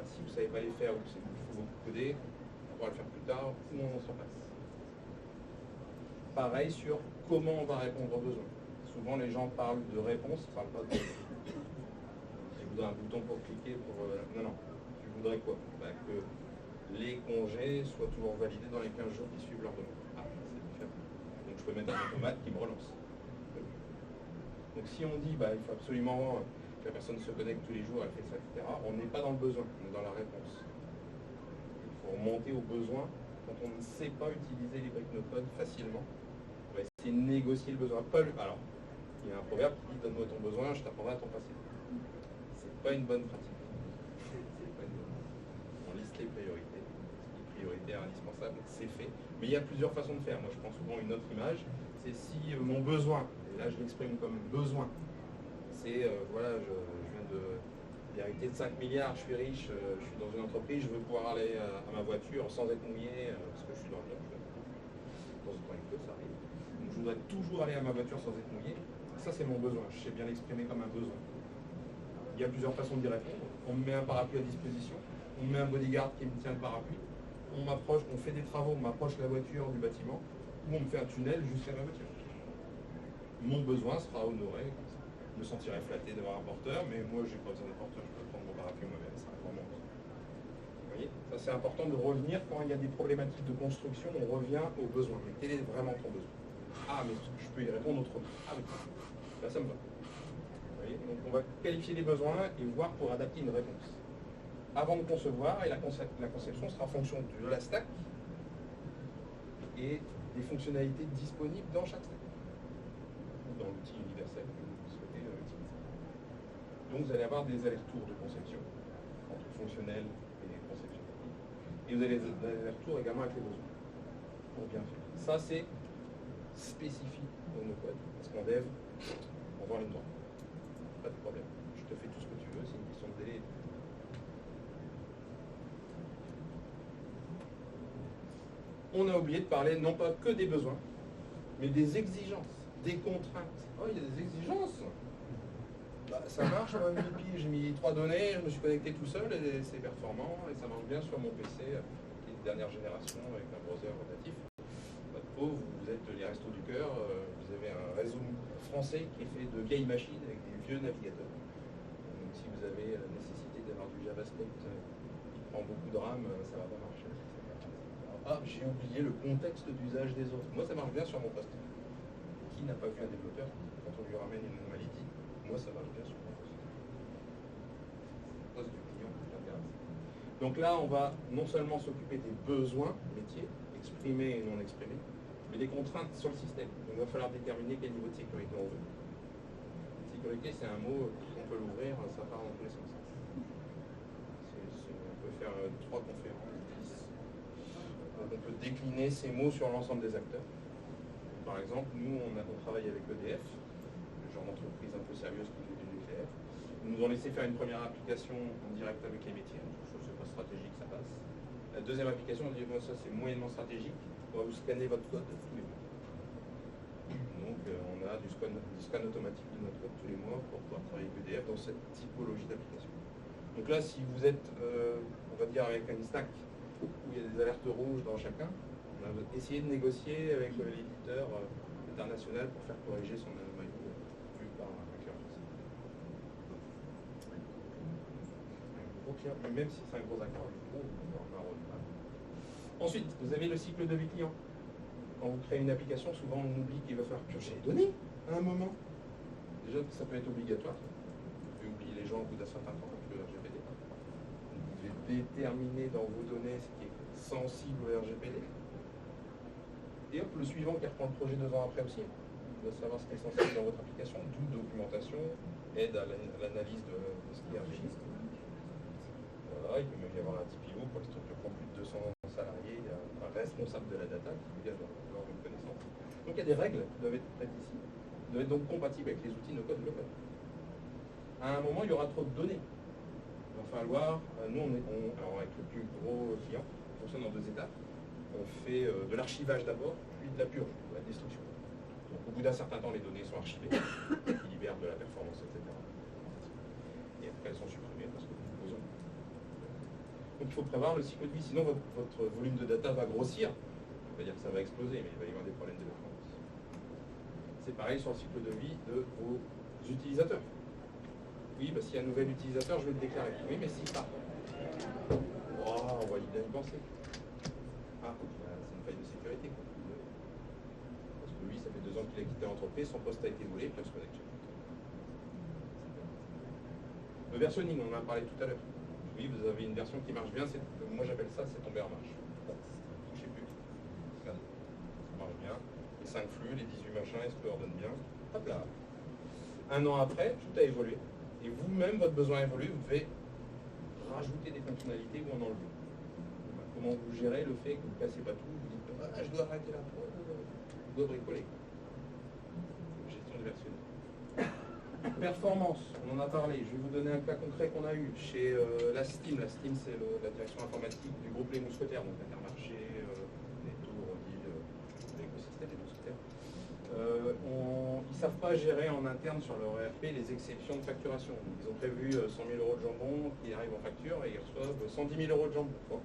si vous ne savez pas les faire ou que il faut beaucoup coder, on pourra le faire plus tard, ou on s'en passe. Pareil sur comment on va répondre aux besoins. Souvent les gens parlent de réponse, ils ne parlent pas de besoin. Ils voudraient un bouton pour cliquer pour... Non, tu voudrais quoi? Que les congés soient toujours validés dans les 15 jours qui suivent leur demande. C'est différent. Donc je peux mettre un automate qui me relance. Donc si on dit il faut absolument que la personne se connecte tous les jours, elle fait ça, etc., on n'est pas dans le besoin, on est dans la réponse. Il faut remonter au besoin. Quand on ne sait pas utiliser les briques no code facilement, on va essayer de négocier le besoin. Alors, il y a un proverbe qui dit donne-moi ton besoin, je t'apprendrai à ton passé. C'est pas une bonne pratique. On liste les priorités. Les priorités indispensables, c'est fait. Mais il y a plusieurs façons de faire. Moi, je prends souvent une autre image. C'est si mon besoin, et là je l'exprime comme besoin, c'est voilà, je viens d'hériter de 5 milliards, je suis riche, je suis dans une entreprise, je veux pouvoir aller à ma voiture sans être mouillé, parce que je suis dans le temps avec eux, ça arrive. Donc je voudrais toujours aller à ma voiture sans être mouillé. Ça, c'est mon besoin. Je sais bien l'exprimer comme un besoin. Il y a plusieurs façons d'y répondre. On me met un parapluie à disposition, on me met un bodyguard qui me tient le parapluie, on m'approche, on fait des travaux, on m'approche la voiture du bâtiment, ou on me fait un tunnel jusqu'à ma voiture. Mon besoin sera honoré. Je me sentirai flatté d'avoir un porteur, mais moi, j'ai pas besoin d'un porteur, je peux prendre mon parapluie moi-même, ça répond mon besoin. Vous voyez, ça c'est important de revenir quand il y a des problématiques de construction, on revient aux besoins. Mais quel est vraiment ton besoin? Ah, mais je peux y répondre autrement. Ah, mais là, ça me va. Vous voyez, donc on va qualifier les besoins et voir pour adapter une réponse. Avant de concevoir, et la conception sera en fonction de la stack et des fonctionnalités disponibles dans chaque stack, ou dans l'outil universel que vous souhaitez utiliser. Donc vous allez avoir des allers-retours de conception entre fonctionnel et conception technique. Et vous avez des allers-retours également avec les besoins, pour bien faire. Ça, c'est spécifique au no-code, parce qu'en dev, on va en ligne droite. Pas de problème. Je te fais tout ce que tu veux, c'est une question de délai. On a oublié de parler non pas que des besoins, mais des exigences, des contraintes. Oh, il y a des exigences. Bah, ça marche en MVP, j'ai mis 3 données, je me suis connecté tout seul et c'est performant et ça marche bien sur mon PC qui est de dernière génération avec un browser natif. Pas de pauvre, vous êtes les restos du cœur, vous avez un réseau français qui est fait de vieilles machines avec des vieux navigateurs. Donc si vous avez la nécessité d'avoir du JavaScript qui prend beaucoup de RAM, ça va pas marcher. Ah, j'ai oublié le contexte d'usage des autres. Moi, ça marche bien sur mon poste. Qui n'a pas vu un développeur quand on lui ramène une anomalie dit moi, ça marche bien sur mon poste. Poste du client, c'est intéressant. Donc là, on va non seulement s'occuper des besoins métiers, exprimés et non exprimés, mais des contraintes sur le système. Donc il va falloir déterminer quel niveau de sécurité on veut. Sécurité, c'est un mot, on peut l'ouvrir, ça part dans tous les sens. On peut faire 3 conférences, 10. Donc on peut décliner ces mots sur l'ensemble des acteurs. Par exemple, nous, on travaille avec EDF, le genre d'entreprise un peu sérieuse qui fait du nucléaire. Ils nous ont laissé faire une première application en direct avec les métiers. Je ne sais pas stratégique, ça passe. La deuxième application, on dit moi, ça c'est moyennement stratégique. On va vous scanner votre code tous les mois. Donc on a du scan automatique de notre code tous les mois pour pouvoir travailler avec EDF dans cette typologie d'application. Donc là, si vous êtes, on va dire, avec une stack où il y a des alertes rouges dans chacun, on va essayer de négocier avec l'éditeur international pour faire corriger son anomalie vue par un client français. Mais même si c'est un gros accord, on a un rôle. Ensuite, vous avez le cycle de vie client. Quand vous créez une application, souvent on oublie qu'il va falloir piocher les données à un moment. Déjà, ça peut être obligatoire. Vous pouvez oublier les gens au bout d'un certain temps avec le RGPD. Vous devez déterminer dans vos données ce qui est sensible au RGPD. Et hop, le suivant qui reprend le projet 2 ans après aussi, il doit savoir ce qui est sensible dans votre application, d'où documentation, aide à l'analyse de ce qui est RGPD. Voilà, il peut même y avoir un TPO pour les structures qui ont plus de 200 salariés, il y a un responsable de la data qui peut avoir une connaissance. Donc il y a des règles qui doivent être faites ici, qui doivent être donc compatibles avec les outils no-code low-code. À un moment, il y aura trop de données. Il va falloir, nous, alors avec le plus gros client, on fonctionne en 2 étapes. On fait de l'archivage d'abord, puis de la purge, de la destruction. Donc au bout d'un certain temps, les données sont archivées, qui libèrent de la performance, etc. Et après, elles sont supprimées parce que nous besoin. Donc il faut prévoir le cycle de vie, sinon votre volume de data va grossir. C'est-à-dire que ça va exploser, mais il va y avoir des problèmes de performance. C'est pareil sur le cycle de vie de vos utilisateurs. Oui, bah, s'il y a un nouvel utilisateur, je vais le déclarer. Oui, mais s'il part. Oh, on va y bien y penser. Ah, c'est une faille de sécurité. Quoi. Parce que lui, ça fait 2 ans qu'il a quitté l'entreprise, son poste a été volé, puis on se connecte. Le versionning, on en a parlé tout à l'heure. Oui, vous avez une version qui marche bien, moi j'appelle ça, c'est tombé en marche. Je ne sais plus. Regardez, ça marche bien. Les 5 flux, les 18 machins, ils se coordonnent bien. Hop là. 1 an après, tout a évolué. Et vous-même, votre besoin évolue, vous devez rajouter des fonctionnalités ou en enlever. Comment vous gérez le fait que vous ne cassez pas tout, vous dites ah, je dois arrêter la prod, je dois bricoler. Gestion de versionning. Performance, on en a parlé. Je vais vous donner un cas concret qu'on a eu chez la STEAM. La STEAM, c'est la direction informatique du groupe Les Mousquetaires, donc Intermarché, Netto, Rodil, l'écosystème des Mousquetaires. Ils ne savent pas gérer en interne sur leur ERP les exceptions de facturation. Ils ont prévu 100 000 € de jambon qui arrivent en facture et ils reçoivent 110 000 € de jambon. Donc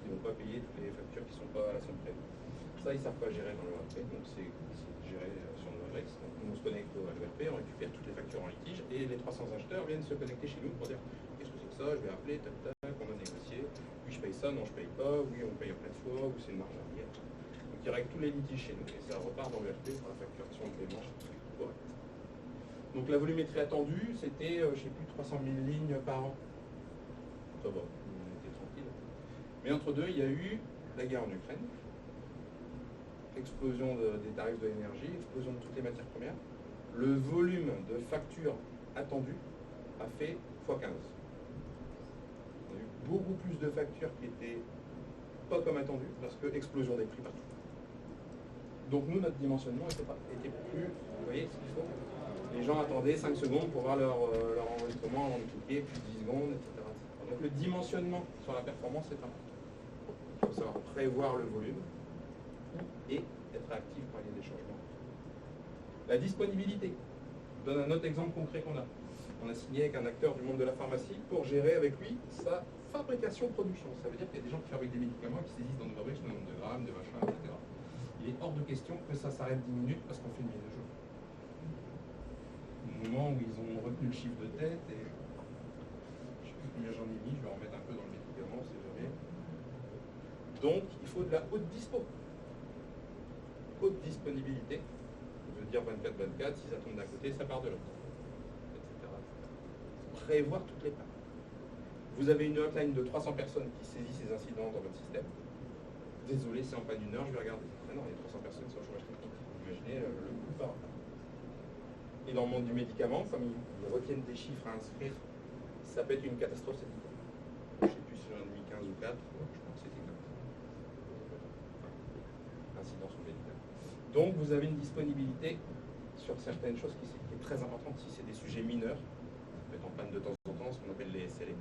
ils ne vont pas payer toutes les factures qui ne sont pas à la somme près. Ça, ils ne savent pas gérer dans leur ERP, donc c'est géré sur Novex. Donc nous, on se connecte à l'ERP, on récupère toutes les factures en litige et les 300 acheteurs viennent se connecter chez nous pour dire qu'est-ce que c'est que ça, je vais appeler, tac tac, on a négocié, oui je paye ça, non je paye pas, oui on paye en pleine fois, ou c'est une marge arrière. Donc ils règlent tous les litiges chez nous et ça repart dans l'ERP pour la facturation de paiement correcte. Donc la volumétrie attendue, c'était, je ne sais plus, 300 000 lignes par an. Ça va, on était tranquille. Mais entre deux, il y a eu la guerre en Ukraine, explosion des tarifs de l'énergie, explosion de toutes les matières premières. Le volume de factures attendues a fait x15. On a eu beaucoup plus de factures qui étaient pas comme attendu, parce que explosion des prix partout. Donc nous, notre dimensionnement était plus, vous voyez ce qu'il faut. Les gens attendaient 5 secondes pour voir leur enregistrement avant de cliquer, puis 10 secondes, etc. Donc le dimensionnement sur la performance est important. Il faut savoir prévoir le volume et être actif quand il y a des changements. La disponibilité. Je donne un autre exemple concret qu'on a. On a signé avec un acteur du monde de la pharmacie pour gérer avec lui sa fabrication-production. Ça veut dire qu'il y a des gens qui fabriquent des médicaments qui saisissent dans nos fabriques le nombre de grammes, de machins, etc. Il est hors de question que ça s'arrête 10 minutes parce qu'on fait une mise à jour. Au moment où ils ont retenu le chiffre de tête, et je ne sais plus combien j'en ai mis, je vais en mettre un peu dans le médicament, c'est jamais. Donc, il faut de la haute dispo. Haute disponibilité. Ça veut dire 24-24, si ça tombe d'un côté, ça part de l'autre. Etc. Prévoir toutes les parts. Vous avez une hotline de 300 personnes qui saisissent ces incidents dans votre système. Désolé, c'est en panne d'une heure, je vais regarder. Ah non, il y a 300 personnes sur le chômage technique. Imaginez le coût par an. Et dans le monde du médicament, comme ils retiennent des chiffres à inscrire, ça peut être une catastrophe sanitaire. Je ne sais plus si j'en ai mis 15 ou 4, je pense que c'était 15. Incidence sur le médicament. Donc vous avez une disponibilité sur certaines choses qui est très importante. Si c'est des sujets mineurs, ça peut être en panne de temps en temps, ce qu'on appelle les SLA.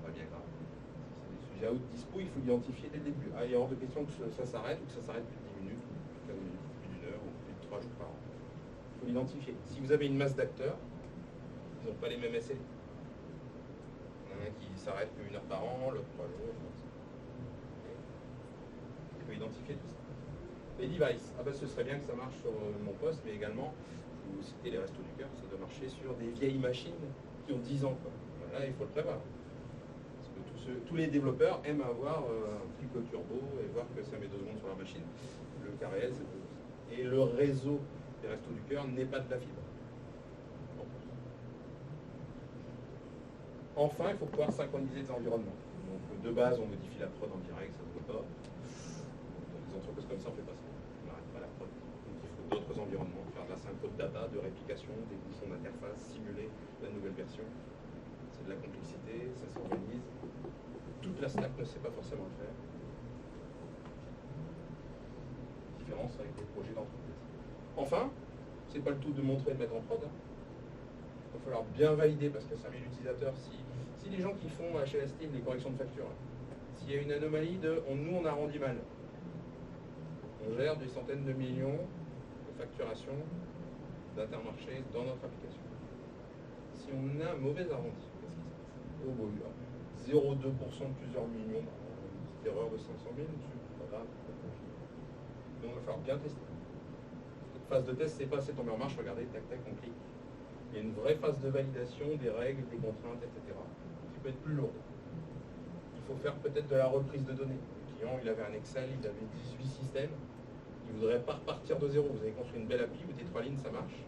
Pas bien grave. Si c'est des sujets à haute dispo, il faut l'identifier dès le début. Ah, il est hors de question que ça s'arrête ou que ça s'arrête plus de 10 minutes, plus de 15 minutes, plus d'une heure ou plus de 3 jours par an. Il faut l'identifier. Si vous avez une masse d'acteurs, ils n'ont pas les mêmes SLA. Il y en a un qui s'arrête qu'une heure par an, l'autre 3 jours. Il faut identifier tout ça. Les devices, ah ben ce serait bien que ça marche sur mon poste, mais également, vous citez les Restos du Cœur, ça doit marcher sur des vieilles machines qui ont 10 ans. Quoi. Là, il faut le prévoir. Parce que tous les développeurs aiment avoir un Pico Turbo et voir que ça met 2 secondes sur leur machine. Le cas réel, c'est 2 secondes. Et le réseau des Restos du Cœur n'est pas de la fibre. Bon. Enfin, il faut pouvoir synchroniser les environnements. Donc, de base, on modifie la prod en direct, ça ne se peut pas. Dans des entreprises comme ça, on ne fait pas ça. D'autres environnements, faire de la synchro de data, de réplication, des bouchons d'interface, simuler la nouvelle version. C'est de la complexité, ça s'organise. Toute la stack ne sait pas forcément le faire. Différence avec les projets d'entreprise. Enfin, c'est pas le tout de montrer et de mettre en prod. Il va falloir bien valider parce qu'il y a 5000 utilisateurs. Si les gens qui font chez la Steam les corrections de facture, s'il y a une anomalie nous on a rendu mal. On gère des centaines de millions facturation d'Intermarché dans notre application. Si on a un mauvais arrondi, qu'est-ce qui se passe? Oh, bon, 0,2% de plusieurs millions, une erreur de 500 000, c'est pas grave. Donc il va falloir bien tester. Cette phase de test, c'est pas c'est tombé en marche, regardez, tac tac, on clique. Il y a une vraie phase de validation des règles, des contraintes, etc. qui peut être plus lourde. Il faut faire peut-être de la reprise de données. Le client, il avait un Excel, il avait 18 systèmes. Il ne voudrait pas repartir de zéro. Vous avez construit une belle appli, vous dites 3 lignes, ça marche.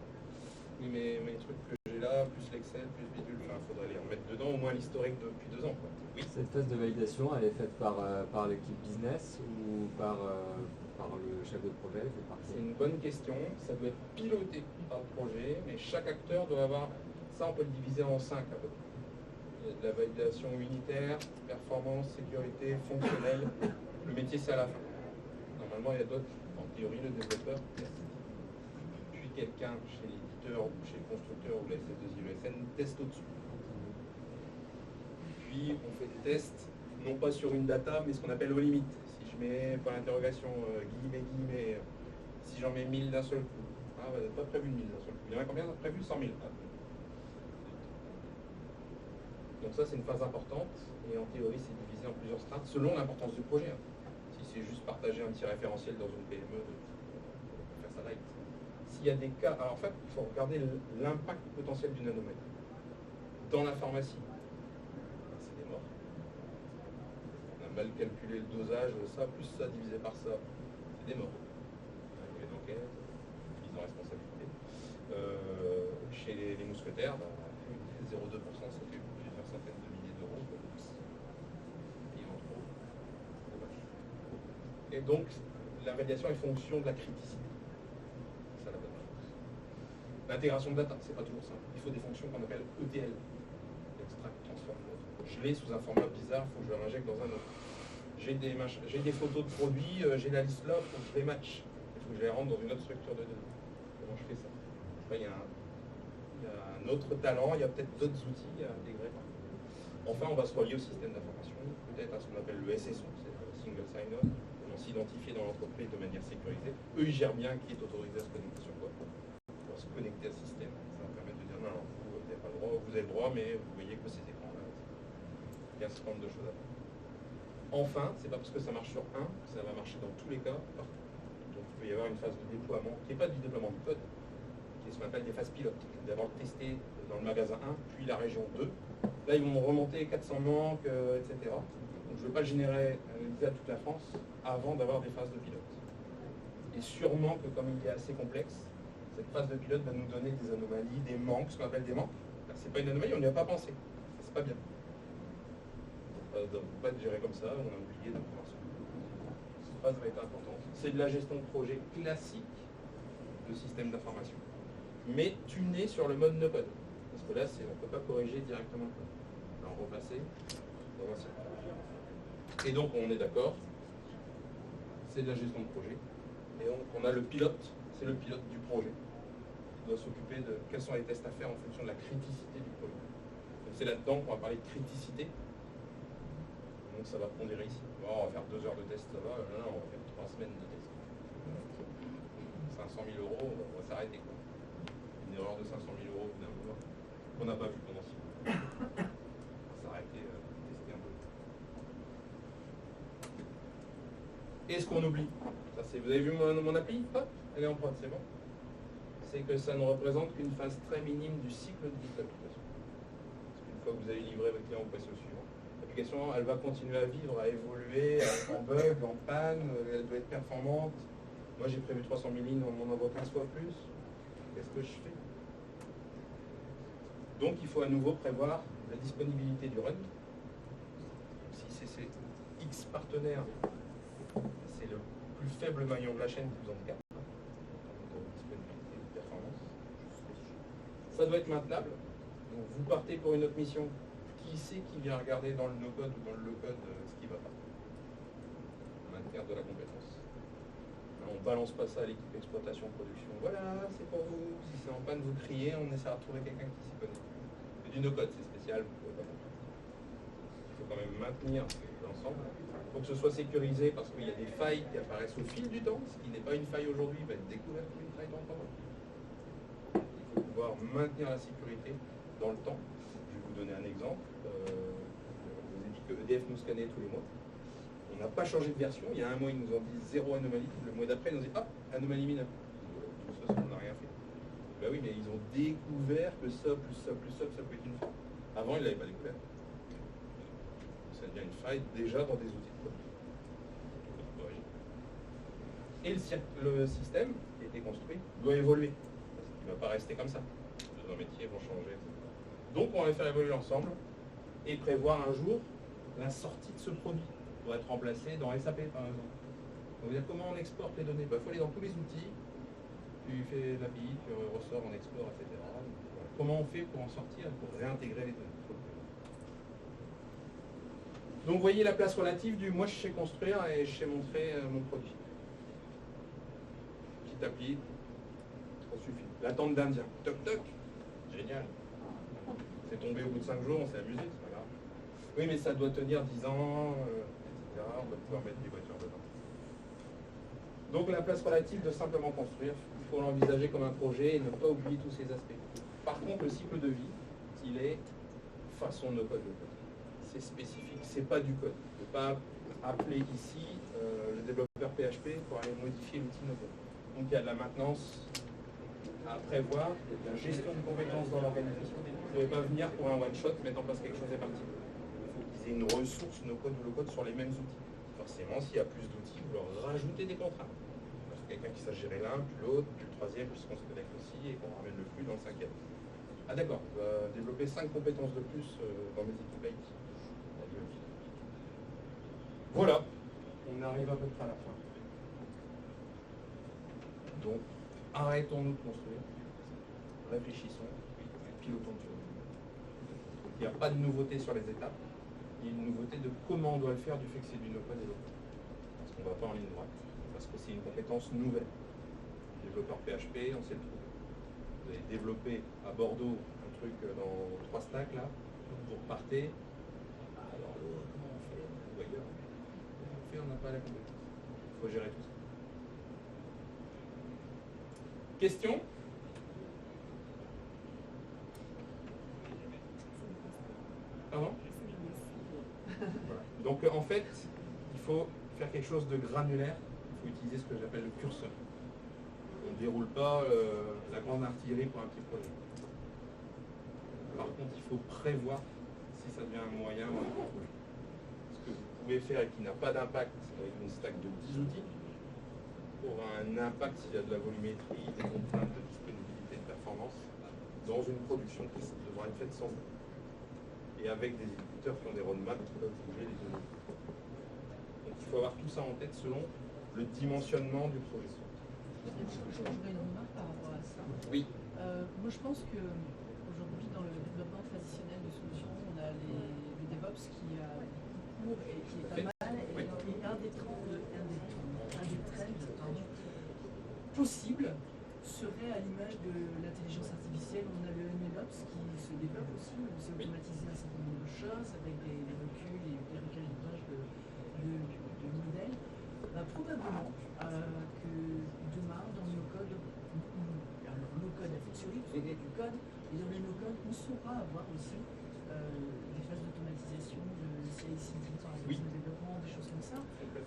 Oui, mais les trucs que j'ai là, plus l'Excel, plus bidule, il faudrait les remettre dedans, au moins l'historique depuis 2 ans. Quoi. Oui. Cette phase de validation, elle est faite par l'équipe business ou par le chef de projet? C'est une bonne question. Ça doit être piloté par le projet, mais chaque acteur doit avoir... Ça, on peut le diviser en 5 à peu près. Il y a de la validation unitaire, performance, sécurité, fonctionnelle. Le métier, c'est à la fin. Normalement, il y a d'autres... En théorie, le développeur teste. Puis quelqu'un chez l'éditeur ou chez le constructeur ou la SS2I, l'ESN teste au-dessus. Puis on fait des tests, non pas sur une data, mais ce qu'on appelle au limite. Si je mets par l'interrogation guillemets, Si j'en mets 1000 d'un seul coup, ah, vous n'avez pas prévu 1000 d'un seul coup. Il y en a combien prévu 100 000. Donc ça, c'est une phase importante, et en théorie, c'est divisé en plusieurs strates, selon l'importance du projet. Si c'est juste partager un petit référentiel dans une PME, on peut faire ça light. S'il y a des cas... Alors en fait, il faut regarder l'impact potentiel d'une anomalie. Dans la pharmacie, c'est des morts. On a mal calculé le dosage, ça plus ça divisé par ça, c'est des morts. Il y a une enquête, mise en responsabilité. Chez les mousquetaires, 0,2%, ça fait plusieurs centaines de milliers d'euros. Et en trop. Et donc, la médiation est fonction de la criticité. C'est ça la bonne chose. L'intégration de data, c'est pas toujours simple. Il faut des fonctions qu'on appelle ETL. Extract, transform, load. Je l'ai sous un format bizarre, il faut que je l'injecte dans un autre. J'ai des photos de produits, j'ai la liste là, il faut que je les match. Il faut que je les rentre dans une autre structure de données. Comment je fais ça? Il y a un autre talent, il y a peut-être d'autres outils à intégrer. Enfin, on va se relier au système d'information, peut-être à ce qu'on appelle le SSO, c'est le Single Sign-On. On s'identifie dans l'entreprise de manière sécurisée. Eux, ils gèrent bien qui est autorisé à se connecter sur quoi. Pour se connecter à ce système, ça va permettre de dire non, vous n'avez pas le droit, vous avez le droit, mais vous voyez que ces écrans-là. Il y a un certain nombre de choses à faire. Enfin, c'est pas parce que ça marche sur un que ça va marcher dans tous les cas, partout. Donc il peut y avoir une phase de déploiement, qui n'est pas du déploiement du code, qui est ce qu'on appelle des phases pilotes. D'abord tester dans le magasin 1, puis la région 2. Là, ils vont remonter 400 manques, etc. Donc je ne veux pas le générer à toute la France avant d'avoir des phases de pilote. Et sûrement que comme il est assez complexe, cette phase de pilote va nous donner des anomalies, des manques, ce qu'on appelle des manques. C'est pas une anomalie, on n'y a pas pensé. C'est pas bien. Ça ne peut pas être géré comme ça, on a oublié d'informations. Cette phase va être importante. C'est de la gestion de projet classique de système d'information, mais tuné sur le mode no-code. Parce que là, on ne peut pas corriger directement le code. Alors, repasser dans un circuit. Et donc, on est d'accord, c'est de la gestion de projet. Et donc, on a le pilote, c'est le pilote du projet. Il doit s'occuper de quels sont les tests à faire en fonction de la criticité du projet. Donc, c'est là-dedans qu'on va parler de criticité. Donc, ça va pondérer ici. Oh, on va faire 2 heures de test, ça va. Non, on va faire 3 semaines de test. 500 000 euros, on va s'arrêter. Une erreur de 500 000 euros d'un mois qu'on n'a pas vu pendant 6 mois. On va s'arrêter, tester un peu. Et ce qu'on oublie, ça, vous avez vu mon appli? Hop, elle est en prod, c'est bon. C'est que ça ne représente qu'une phase très minime du cycle de vie de l'application. Parce qu'une fois que vous avez livré votre client au passé au suivant, l'application, elle va continuer à vivre, à évoluer, à être en bug, en panne, elle doit être performante. Moi, j'ai prévu 300 000 lignes, on m'en envoie 15 fois plus. Qu'est-ce que je fais? Donc, il faut à nouveau prévoir la disponibilité du run. Si c'est X partenaires, c'est le plus faible maillon de la chaîne qui vous handicap. Disponibilité de performance. Ça doit être maintenable. Donc, vous partez pour une autre mission. Qui c'est qui vient regarder dans le no-code ou dans le low-code ce qui ne va pas? Maintenir de la compétence. On ne balance pas ça à l'équipe exploitation production. Voilà, c'est pour vous. Si c'est en panne, vous criez, on essaiera de trouver quelqu'un qui s'y connaît. Mais du no-code, c'est spécial, vous ne pouvez pas comprendre. Il faut quand même maintenir l'ensemble. Il faut que ce soit sécurisé parce qu'il y a des failles qui apparaissent au fil du temps. Ce qui n'est pas une faille aujourd'hui va être découvert comme une faille dans le temps. Il faut pouvoir maintenir la sécurité dans le temps. Je vais vous donner un exemple. Je vous ai dit que EDF nous scannait tous les mois. On n'a pas changé de version. Il y a un mois, ils nous ont dit 0 anomalie. Le mois d'après, ils nous ont dit anomalie mineure. De toute façon, on n'a rien fait. Ben oui, mais ils ont découvert que ça, plus ça, plus ça, ça peut être une faille. Avant, ils ne l'avaient pas découvert. Ça devient une faille déjà dans des outils de code. Et le système qui a été construit doit évoluer. Parce qu'il ne va pas rester comme ça. Nos métiers vont changer, etc. Donc, on va les faire évoluer ensemble et prévoir un jour la sortie de ce produit. Pour être remplacé dans SAP par exemple. On va dire comment on exporte les données. Il faut aller dans tous les outils, tu fais l'API, tu ressors en export, etc. Voilà. Comment on fait pour en sortir, pour réintégrer les données? Donc vous voyez la place relative du moi je sais construire et je sais montrer mon produit. Petite appli, ça suffit. L'attente d'Indien, toc toc, génial. C'est tombé au bout de 5 jours, on s'est amusé, c'est pas grave. Oui mais ça doit tenir 10 ans. On va pouvoir mettre des voitures dedans. Donc la place relative de simplement construire, il faut l'envisager comme un projet et ne pas oublier tous ces aspects. Par contre, le cycle de vie, il est façon no code. C'est spécifique, c'est pas du code. On ne peut pas appeler ici le développeur PHP pour aller modifier l'outil no code. Donc il y a de la maintenance à prévoir, il y a de la gestion de compétences dans l'organisation. Vous ne pouvez pas venir pour un one-shot, mettre en place quelque chose et partir. Il faut qu'ils aient une ressource no code ou low code sur les mêmes outils. Forcément, s'il y a plus d'outils, vous leur rajoutez des contraintes. Quelqu'un qui sache gérer l'un, puis l'autre, puis le troisième, puisqu'on se connecte aussi et qu'on ramène le flux dans le cinquième. Ah d'accord, on va développer 5 compétences de plus dans mes équipes IT. Voilà, on arrive à peu près à la fin. Donc, arrêtons-nous de construire, réfléchissons, pilotons le tour. Il n'y a pas de nouveauté sur les étapes, il y a une nouveauté de comment on doit le faire du fait que c'est du no-code et low-code. Parce qu'on ne va pas en ligne droite. Parce que c'est une compétence nouvelle. Développeur PHP, on sait le trouver. Vous avez développé à Bordeaux un truc dans 3 stacks là, vous repartez. Alors comment on fait? Ou ailleurs. Comment on fait? On n'a pas la compétence. Il faut gérer tout ça. Question? Pardon? Voilà. Donc en fait, il faut faire quelque chose de granulaire. Il faut utiliser ce que j'appelle le curseur. On ne déroule pas la grande artillerie pour un petit projet. Par contre, il faut prévoir si ça devient un moyen ou un grand projet. Ce que vous pouvez faire et qui n'a pas d'impact avec une stack de 10 outils aura un impact s'il y a de la volumétrie, des contraintes de disponibilité, de performance dans une production qui devra être faite sans vous. Et avec des éditeurs qui ont des roadmaps qui peuvent bouger les données. Donc il faut avoir tout ça en tête selon le dimensionnement du projet. J'aurais une remarque par rapport à ça. Oui. Moi, je pense qu'aujourd'hui, dans le développement traditionnel de solutions, on a le DevOps qui a cours et qui est pas mal. Et, Oui. un des trends possibles serait à l'image de l'intelligence artificielle. On a le MLOps qui se développe aussi, on sait automatiser un certain nombre de choses avec des reculs et des recalibrages de modèles. Probablement que demain, dans nos codes, alors nos codes a fortiori, parce qu'il y a du code, et dans les no code, on saura avoir aussi des phases d'automatisation, de CI/CD, par exemple, de développement, des choses comme ça,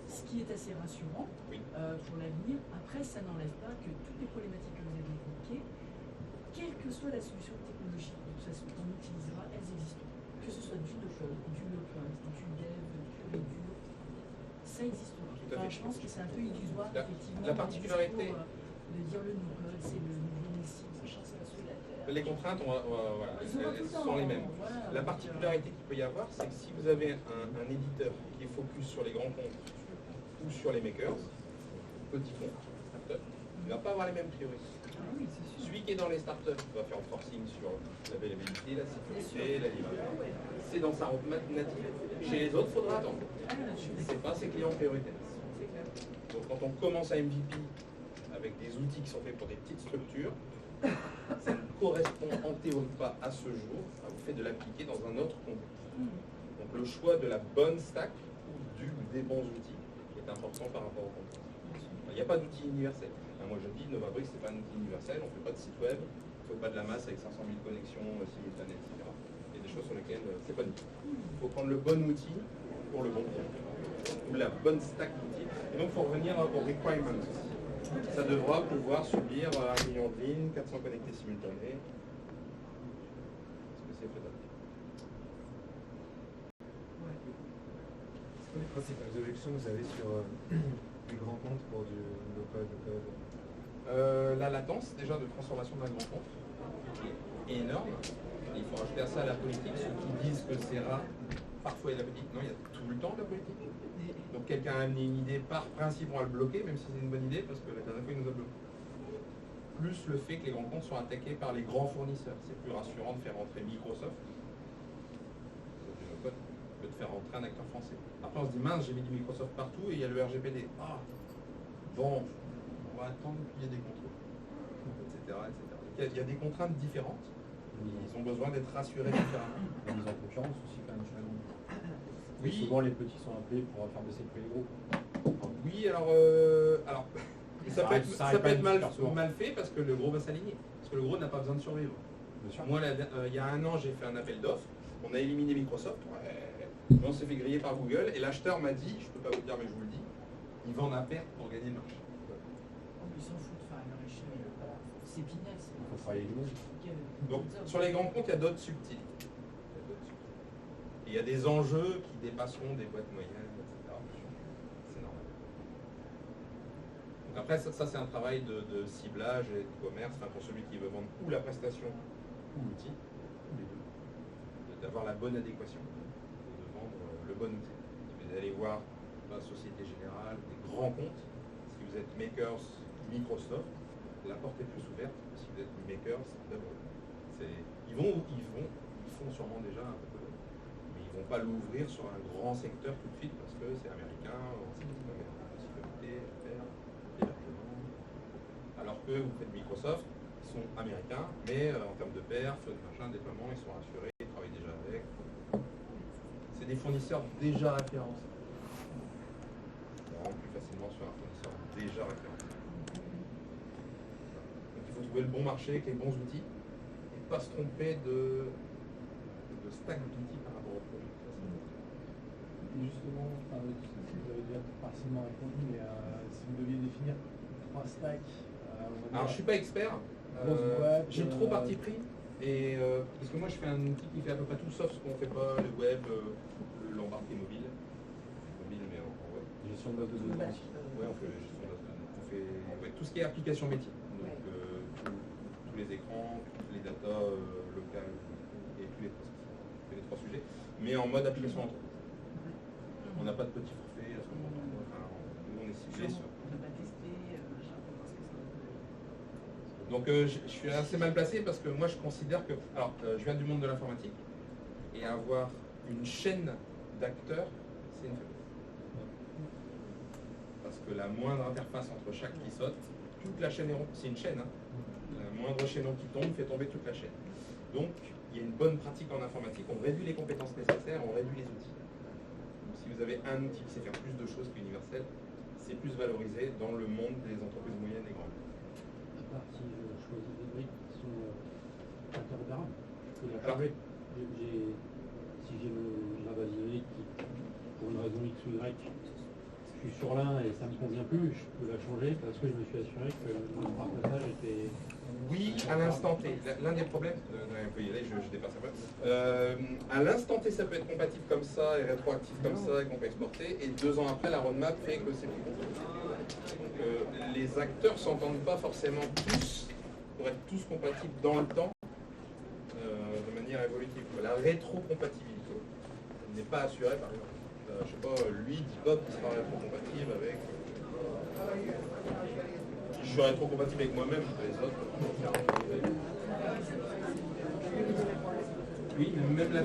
ce qui est assez rassurant pour l'avenir. Après, ça n'enlève pas que toutes les problématiques que vous avez évoquées, quelle que soit la solution technologique qu'on utilisera, elles existent. Que ce soit du no-code, du low-code, du dev, pur et dur, ça existe. Je pense que c'est un peu illusoire, effectivement. La particularité. De dire le no-code, c'est le nouveau Messi, machin, c'est la suite de la Terre. Les contraintes, voilà, elles sont les mêmes. Voilà, la particularité qu'il peut y avoir, c'est que si vous avez un éditeur qui est focus sur les grands comptes ou sur les makers, petits comptes, startups, il ne va pas avoir les mêmes priorités. Ah oui, c'est sûr. Celui qui est dans les startups va faire le forcing sur l'availabilité, la sécurité, la livraison. C'est dans sa roadmap native. Chez les autres, il faudra attendre. C'est pas ses clients prioritaires. Donc quand on commence à MVP avec des outils qui sont faits pour des petites structures, ça ne correspond en théorie pas à ce jour à vous fait de l'appliquer dans un autre contexte. Donc le choix de la bonne stack ou des bons outils est important par rapport au contexte. Il n'y a pas d'outil universel. Moi je dis, Novabricks, c'est pas un outil universel, on ne fait pas de site web, on ne fait pas de la masse avec 500 000 connexions simultanées, etc. Il y a des choses sur lesquelles c'est pas du tout. Il faut prendre le bon outil pour le bon projet, ou la bonne stack d'outils. Et donc il faut revenir aux requirements aussi. Ça devra pouvoir subir 1 million de lignes, 400 connectés simultanés. Est-ce que c'est faisable? C'est quoi les principales objections que vous avez sur les grands comptes pour du no-code, no-code? La latence déjà de transformation d'un grand compte est énorme. Il faut rajouter à ça la politique. Ceux qui disent que c'est rare, parfois il y a la politique. Non, il y a tout le temps de la politique. Donc quelqu'un a amené une idée, par principe on va le bloquer, même si c'est une bonne idée, parce que la dernière fois il nous a bloqué. Plus le fait que les grands comptes sont attaqués par les grands fournisseurs. C'est plus rassurant de faire rentrer Microsoft que de faire rentrer un acteur français. Après on se dit mince, j'ai mis du Microsoft partout et il y a le RGPD. Ah bon, on va attendre qu'il y ait des contrôles, etc. Donc, il y a des contraintes différentes. Ils ont besoin d'être rassurés différemment. La mise en concurrence aussi quand même chez la grande. Oui. Souvent les petits sont appelés pour faire baisser le prix des gros. Oui, alors Mais ça peut être mal fait parce que le gros va s'aligner. Parce que le gros n'a pas besoin de survivre. Bien sûr. Moi, il y a un an, j'ai fait un appel d'offres. On a éliminé Microsoft. On s'est fait griller par Google. Et l'acheteur m'a dit, je ne peux pas vous le dire, mais je vous le dis, ils vendent à perte pour gagner le marché. Ils s'en foutent, enfin, à leur échelle, c'est peanuts. Il faut travailler le monde. Donc, sur les grands comptes, il y a d'autres subtilités. Et il y a des enjeux qui dépasseront des boîtes moyennes, etc. C'est normal. Donc après, ça c'est un travail de ciblage et de commerce, enfin, pour celui qui veut vendre ou la prestation ou l'outil, ou les deux, d'avoir la bonne adéquation, de vendre le bon outil. Vous allez voir la Société Générale, des grands comptes. Si vous êtes Makers, Microsoft, la porte est plus ouverte. Si vous êtes Makers, d'abord. Ils font sûrement déjà un peu, mais ils ne vont pas l'ouvrir sur un grand secteur tout de suite parce que c'est américain, sécurité, affaires, hébergement. Alors que vous faites Microsoft, ils sont américains, mais en termes de perf, de machin, déploiement, ils sont rassurés, ils travaillent déjà avec. C'est des fournisseurs déjà référencés. On rentre plus facilement sur un fournisseur déjà référencé. Donc il faut trouver le bon marché avec les bons outils. Pas se tromper de stack d'outils par rapport au projet. Justement, vous avez déjà partiellement répondu, mais si vous deviez définir 3 stacks. Alors je suis pas expert, j'ai trop parti pris, et, parce que moi je fais un outil qui fait à peu près tout sauf ce qu'on fait pas, le web, l'embarqué mobile, mais en web. Gestion de base de données. Ouais, on fait la gestion de base de données. On fait tout ce qui est application métier. Donc tous les écrans, toutes les datas locales et tous les trois sujets, mais en mode application entreprise. On n'a pas de petit forfait à ce moment-là. Enfin, nous, on est ciblé sur. On n'a pas testé, parce que ça. Donc je suis assez mal placé parce que moi je considère que. Alors, je viens du monde de l'informatique et avoir une chaîne d'acteurs, c'est une faiblesse. Parce que la moindre interface entre chaque qui saute, toute la chaîne est rompue. C'est une chaîne, hein. La moindre chaînon qui tombe fait tomber toute la chaîne. Donc, il y a une bonne pratique en informatique, on réduit les compétences nécessaires, on réduit les outils. Donc, si vous avez un outil qui sait faire plus de choses qu'universel, c'est plus valorisé dans le monde des entreprises moyennes et grandes. À part si je choisis des briques qui sont interopérables, je peux la changer. Si j'ai ma base de données qui, pour une raison X ou Y, je suis sur l'un et ça ne me convient plus, je peux la changer parce que je me suis assuré que mon partage était... Oui, à l'instant T. L'un des problèmes, on peut y aller, je dépasse un peu. À l'instant T, ça peut être compatible comme ça et rétroactif comme ça et qu'on peut exporter. Et 2 ans après, la roadmap fait que c'est plus compliqué. Donc les acteurs ne s'entendent pas forcément tous pour être tous compatibles dans le temps de manière évolutive. La rétrocompatibilité n'est pas assurée par exemple. Je sais pas, lui, Dipop sera rétrocompatible avec. Je suis rétrocompatible avec moi-même, les autres. Oui, même la